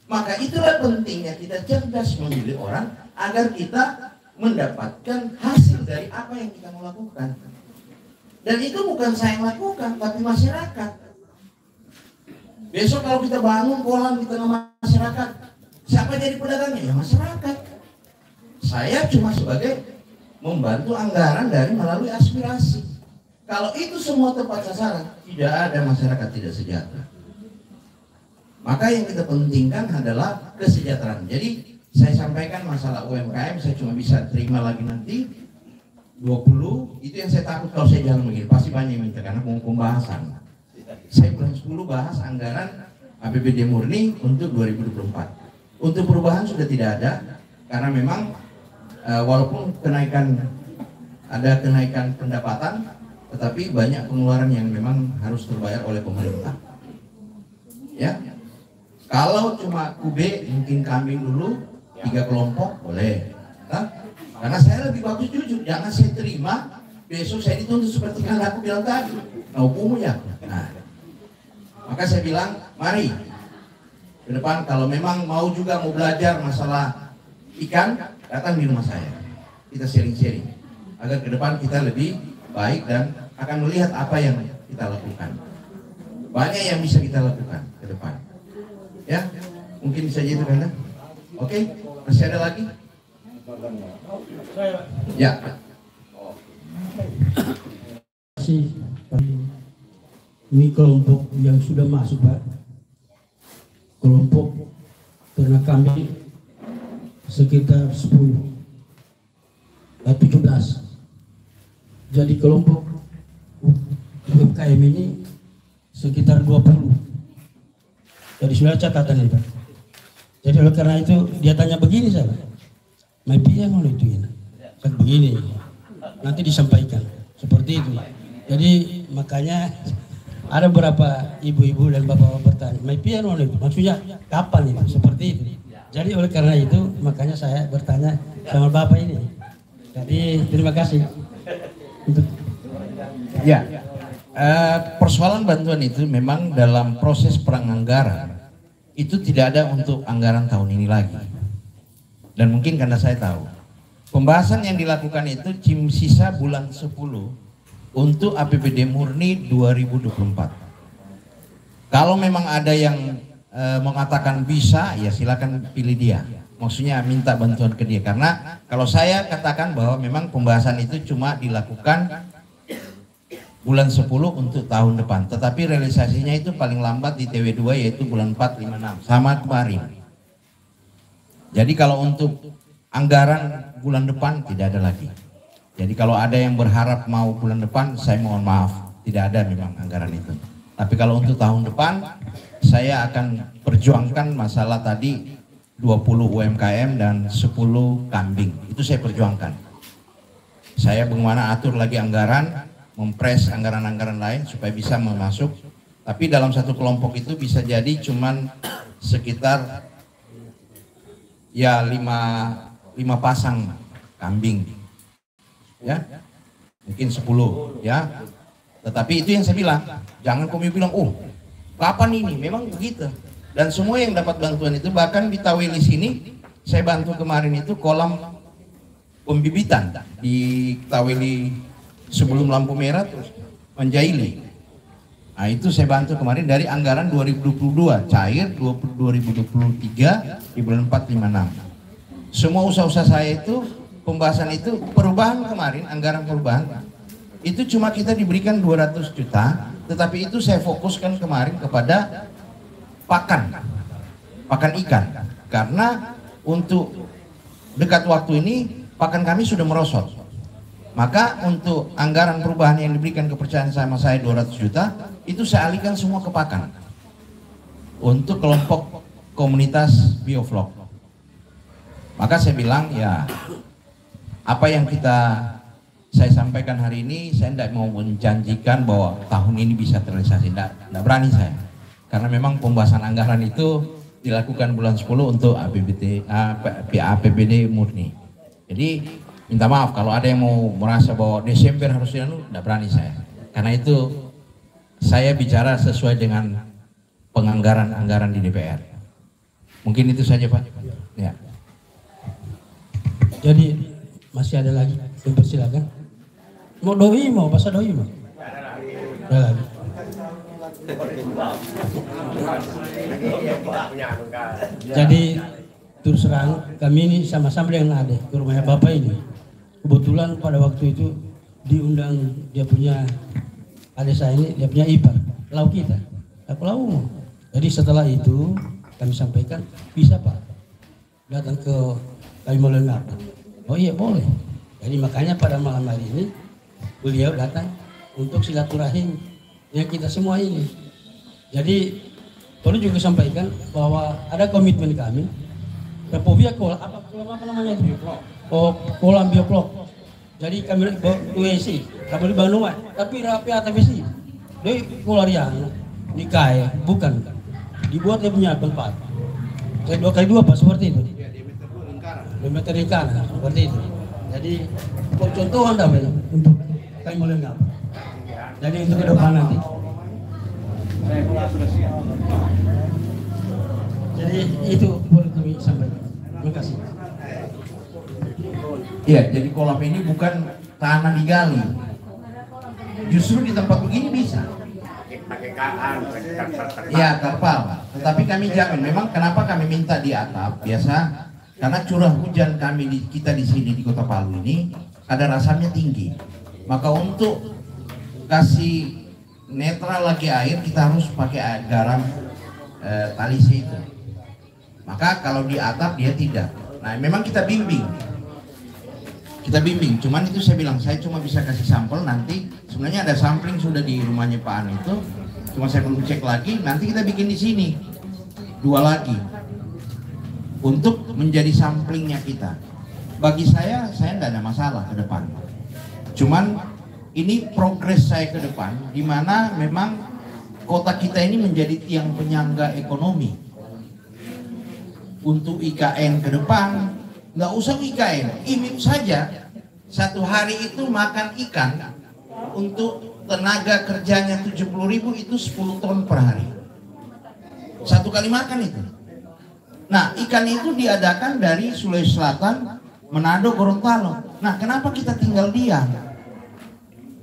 Speaker 5: Maka itulah pentingnya kita cerdas memilih orang agar kita mendapatkan hasil dari apa yang kita mau lakukan. Dan itu bukan saya yang lakukan, tapi masyarakat. Besok kalau kita bangun kolam di tengah masyarakat, siapa jadi pedagangnya? Ya masyarakat. Saya cuma sebagai membantu anggaran dari melalui aspirasi. Kalau itu semua tepat sasaran, tidak ada masyarakat tidak sejahtera. Maka yang kita pentingkan adalah kesejahteraan. Jadi saya sampaikan masalah UMKM, saya cuma bisa terima lagi nanti 20. Itu yang saya takut kalau saya jalan begini, pasti banyak yang minta karena mau pembahasan. Saya bulan 10 bahas anggaran APBD murni untuk 2024. Untuk perubahan sudah tidak ada karena memang walaupun ada kenaikan pendapatan, tetapi banyak pengeluaran yang memang harus terbayar oleh pemerintah. Ya, kalau cuma QB mungkin kambing dulu 3 kelompok boleh, nah, karena saya lebih bagus jujur, jangan saya terima besok saya dituntut seperti yang aku bilang tadi, hukum ya. Nah, maka saya bilang mari ke depan kalau memang mau belajar masalah ikan, datang di rumah saya. Kita sharing-sharing agar ke depan kita lebih baik dan akan melihat apa yang kita lakukan. Banyak yang bisa kita lakukan ke depan. Ya, mungkin saja itu kan. Oke, masih ada lagi? Ya.
Speaker 3: Ini kelompok yang sudah masuk, Pak. Kelompok karena kami sekitar 17. Jadi kelompok UMKM ini sekitar 20. Jadi sudah catatan ini, Pak. Jadi oleh karena itu dia tanya begini saya, maybe yang oleh itu ini, begini, nanti disampaikan seperti itu. Jadi makanya ada beberapa ibu-ibu dan bapak-bapak bertanya, maybe yang oleh itu, maksudnya kapan itu, seperti itu. Jadi oleh karena itu makanya saya bertanya sama bapak ini. Jadi terima kasih.
Speaker 5: Ya, persoalan bantuan itu memang dalam proses penganggaran itu tidak ada untuk anggaran tahun ini lagi. Dan mungkin karena saya tahu pembahasan yang dilakukan itu sisa bulan 10 untuk APBD murni 2024. Kalau memang ada yang mengatakan bisa, ya silakan pilih dia. Maksudnya minta bantuan ke dia, karena kalau saya katakan bahwa memang pembahasan itu cuma dilakukan bulan 10 untuk tahun depan, tetapi realisasinya itu paling lambat di TW2 yaitu bulan 4, 5, 6 sama kemarin. Jadi kalau untuk anggaran bulan depan tidak ada lagi. Jadi kalau ada yang berharap mau bulan depan, saya mohon maaf, tidak ada memang anggaran itu. Tapi kalau untuk tahun depan, saya akan perjuangkan masalah tadi 20 UMKM dan 10 kambing. Itu saya perjuangkan. Saya bagaimana atur lagi anggaran, mempres anggaran-anggaran lain supaya bisa masuk. Tapi dalam satu kelompok itu bisa jadi cuman sekitar ya 5 pasang kambing. Ya. Mungkin 10 ya. Tetapi itu yang saya bilang, jangan kamu bilang, "Oh, kapan ini?" Memang begitu. Dan semua yang dapat bantuan itu, bahkan di Taweli sini saya bantu kemarin itu kolam pembibitan di Taweli sebelum lampu merah terus Manjaili. Nah, itu saya bantu kemarin dari anggaran 2022 cair 2023 di bulan 4, 5, 6. Semua usaha-usaha saya itu pembahasan itu perubahan kemarin, anggaran perubahan itu cuma kita diberikan 200 juta, tetapi itu saya fokuskan kemarin kepada pakan ikan, karena untuk dekat waktu ini pakan kami sudah merosot. Maka untuk anggaran perubahan yang diberikan kepercayaan sama saya 200 juta, itu saya alihkan semua ke pakan. Untuk kelompok komunitas bioflok. Maka saya bilang ya, apa yang saya sampaikan hari ini, saya tidak mau menjanjikan bahwa tahun ini bisa terrealisasi, tidak berani saya. Karena memang pembahasan anggaran itu dilakukan bulan 10 untuk APBD murni. Jadi minta maaf kalau ada yang mau merasa bahwa Desember harusnya tidak berani saya. Karena itu saya bicara sesuai dengan penganggaran-anggaran di DPR. Mungkin itu saja, Pak. Ya.
Speaker 3: Jadi masih ada lagi, silakan. Mau doi, mau bahasa doi, mau? Ada lagi. Jadi terus terang kami ini sama-sama dengan Ade ke rumahnya Bapak ini. Kebetulan pada waktu itu diundang dia punya adik saya ini, dia punya ipar, lau kita, aku lau. Jadi setelah itu kami sampaikan, bisa Pak datang ke kami mau lengkap. Oh iya boleh. Jadi makanya pada malam hari ini beliau datang untuk silaturahim yang kita semua ini. Jadi perlu juga sampaikan bahwa ada komitmen kami. Repovia kolam apa namanya itu? Oh, kolam bioflok. Jadi kami UEC, kami Bandung, tapi rapi ATVC. Dari kolarian dikai, bukan. Dibuat dia punya tempat. Saya 2x2 Pak seperti itu. Diameter lingkaran seperti itu. Jadi contohan namanya untuk kami melengkap. Jadi untuk ke depan nanti. Jadi itu boleh kami sampaikan. Terima kasih.
Speaker 5: Iya, jadi kolam ini bukan tanah digali. Justru di tempat begini bisa. Ya, terpal. Tetapi kami jamin. Memang kenapa kami minta di atap? Biasa karena curah hujan kita di sini di Kota Palu ini kadar asamnya tinggi. Maka untuk kasih netral lagi air kita harus pakai garam talise itu. Maka kalau di atap dia tidak. Nah, memang kita bimbing. Cuman itu saya bilang saya cuma bisa kasih sampel, nanti sebenarnya ada sampling sudah di rumahnya Pak An itu. Cuma saya belum cek lagi, nanti kita bikin di sini 2 lagi untuk menjadi samplingnya kita. Bagi saya tidak ada masalah ke depan. Cuman ini progres saya ke depan, di mana memang kota kita ini menjadi tiang penyangga ekonomi. Untuk IKN ke depan, nggak usah IKN, IMIP saja. Satu hari itu makan ikan untuk tenaga kerjanya 70.000 itu 10 ton per hari. Satu kali makan itu. Nah, ikan itu diadakan dari Sulawesi Selatan, Manado, Gorontalo. Nah, kenapa kita tinggal diam?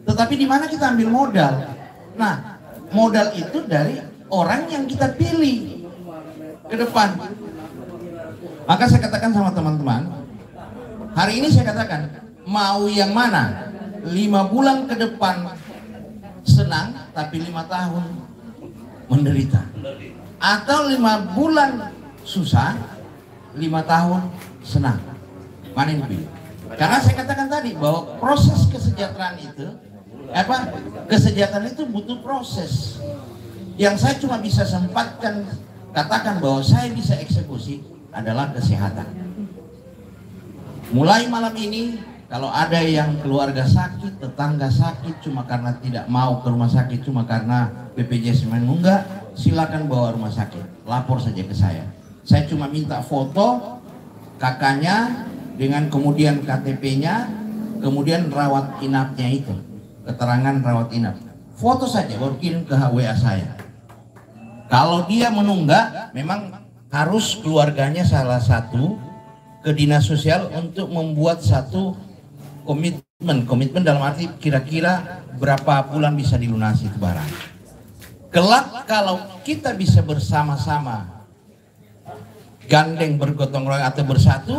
Speaker 5: Tetapi di mana kita ambil modal? Nah, modal itu dari orang yang kita pilih ke depan. Maka saya katakan sama teman-teman, hari ini saya katakan, mau yang mana? 5 bulan ke depan senang, tapi 5 tahun menderita. Atau 5 bulan susah, 5 tahun senang. Mana yang pilih? Karena saya katakan tadi bahwa proses kesejahteraan itu, kesejahteraan itu butuh proses. Yang saya cuma bisa sempatkan katakan bahwa saya bisa eksekusi adalah kesehatan. Mulai malam ini, kalau ada yang keluarga sakit, tetangga sakit cuma karena tidak mau ke rumah sakit, cuma karena BPJS menunggak, silakan bawa rumah sakit, lapor saja ke saya. Saya cuma minta foto kakaknya dengan kemudian KTP-nya, kemudian rawat inapnya itu, keterangan rawat inap. Foto saja baru kirim ke WA saya. Kalau dia menunggak, memang harus keluarganya salah satu ke dinas sosial untuk membuat satu komitmen dalam arti kira-kira berapa bulan bisa dilunasi itu barang. Kelak kalau kita bisa bersama-sama gandeng bergotong royong atau bersatu,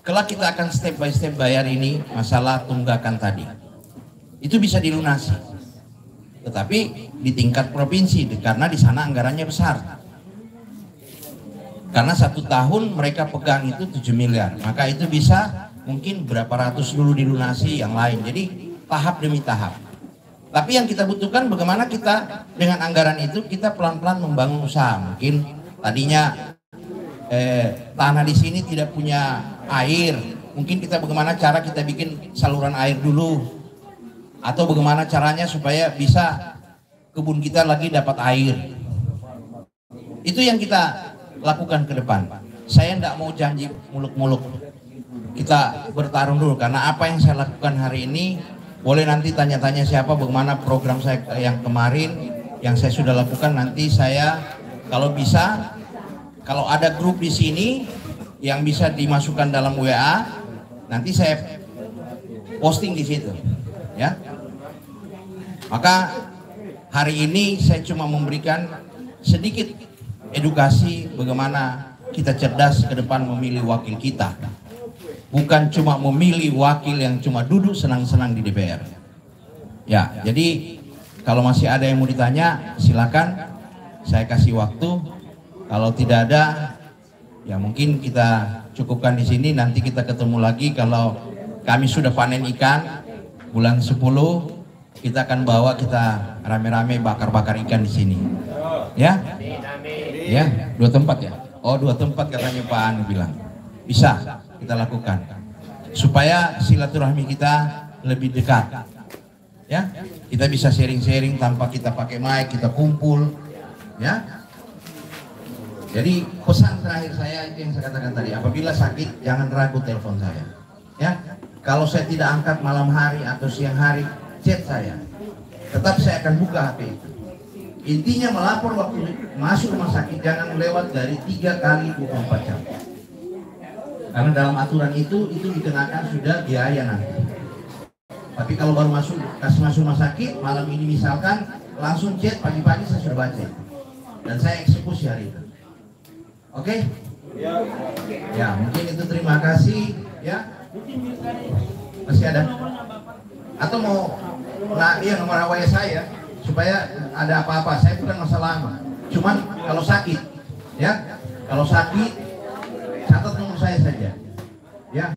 Speaker 5: kelak kita akan step by step bayar ini masalah tunggakan tadi. Itu bisa dilunasi. Tetapi di tingkat provinsi karena di sana anggarannya besar. Karena 1 tahun mereka pegang itu 7 miliar, maka itu bisa mungkin berapa ratus dulu dilunasi yang lain. Jadi tahap demi tahap. Tapi yang kita butuhkan bagaimana kita dengan anggaran itu kita pelan-pelan membangun usaha. Mungkin tadinya tanah di sini tidak punya air, mungkin kita bagaimana cara kita bikin saluran air dulu, atau bagaimana caranya supaya bisa kebun kita lagi dapat air. Itu yang kita lakukan ke depan. Saya tidak mau janji muluk-muluk. Kita bertarung dulu, karena apa yang saya lakukan hari ini, boleh nanti tanya-tanya siapa bagaimana program saya yang kemarin yang saya sudah lakukan. Nanti saya kalau bisa, kalau ada grup di sini yang bisa dimasukkan dalam WA, nanti saya posting di situ, ya. Maka hari ini saya cuma memberikan sedikit edukasi bagaimana kita cerdas ke depan memilih wakil kita. Bukan cuma memilih wakil yang cuma duduk senang-senang di DPR. Ya, jadi kalau masih ada yang mau ditanya, silakan. Saya kasih waktu. Kalau tidak ada, ya mungkin kita cukupkan di sini. Nanti kita ketemu lagi kalau kami sudah panen ikan bulan 10. Kita akan bawa kita rame-rame bakar-bakar ikan di sini. Ya? Ya, 2 tempat ya. Oh, 2 tempat katanya Pak An bilang. Bisa kita lakukan supaya silaturahmi kita lebih dekat. Ya, kita bisa sharing-sharing tanpa kita pakai mic, kita kumpul. Ya. Jadi pesan terakhir saya itu yang saya katakan tadi, apabila sakit jangan ragu telepon saya. Ya. Kalau saya tidak angkat malam hari atau siang hari, chat saya. Tetap saya akan buka HP itu. Intinya melapor waktu masuk rumah sakit jangan lewat dari 3 kali 24 jam. Karena dalam aturan itu dikenakan sudah biaya nanti. Tapi kalau baru kasih masuk rumah sakit malam ini misalkan langsung chat pagi-pagi saya sudah baca itu. Dan saya eksekusi hari itu. Oke? Ya, mungkin itu terima kasih ya. Masih ada? Atau mau iya nomor awalnya saya supaya ada apa-apa. Saya bukan masalah lama. Cuman kalau sakit ya, kalau sakit catat nomor saya saja. Ya.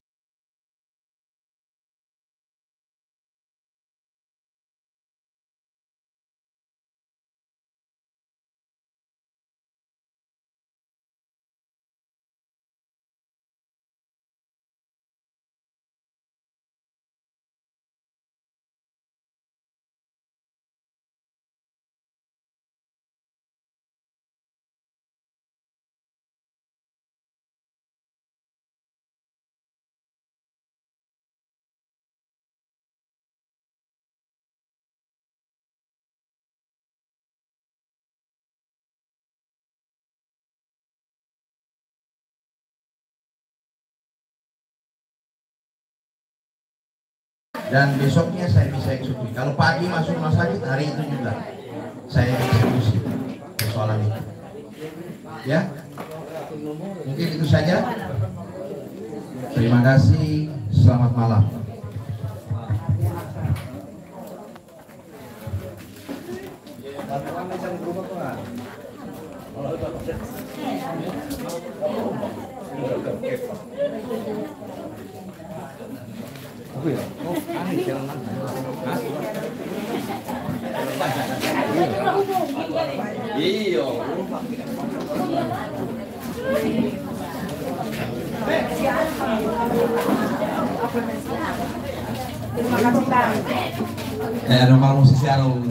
Speaker 5: Dan besoknya saya bisa eksekusi. Kalau pagi masuk rumah sakit, hari itu juga saya eksekusi persoalan itu. Ya, mungkin itu saja. Terima kasih. Selamat malam.
Speaker 2: Apa ya? Oh, aneh jalan. Iya.
Speaker 6: Terima kasih Bang.
Speaker 7: Normal musisi Arul.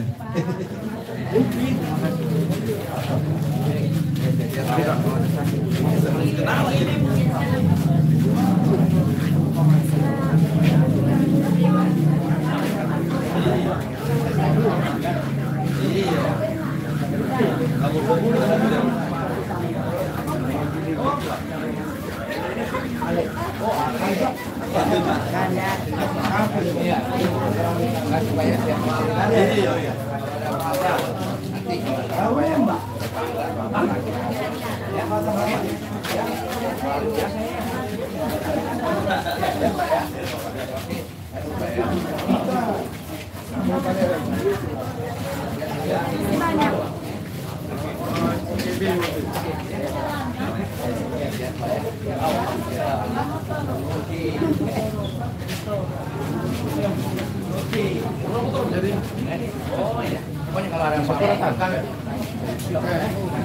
Speaker 1: Pokoknya kalau ada apa-apa,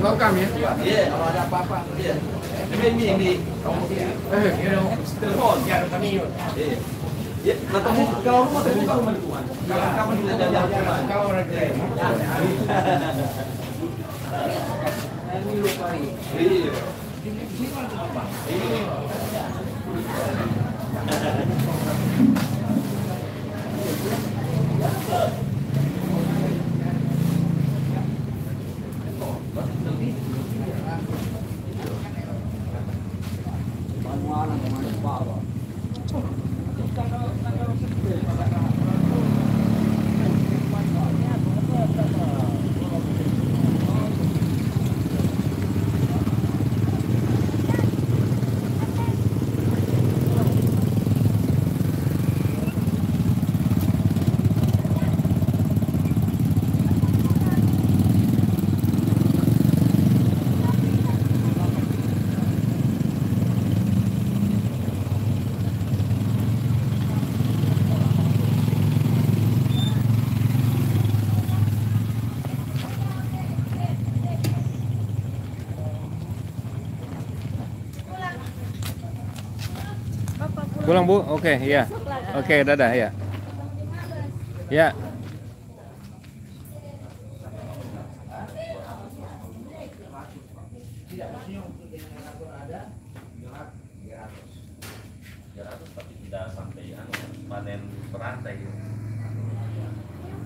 Speaker 1: welcome ya. Iya, kalau ada apa-apa, iya. Ini yang di telepon, ya kami. Iya. Ya, ketemu kalau rumah terbuka rumah lingkungan. Kapan kita jalan-jalan? Kalau orang keren. Ini lupa ini. Iya. Iya.
Speaker 2: Pulang Bu? Oke, ya. Oke, dadah ya. Ya.
Speaker 4: Tapi tidak sampai panen berantai.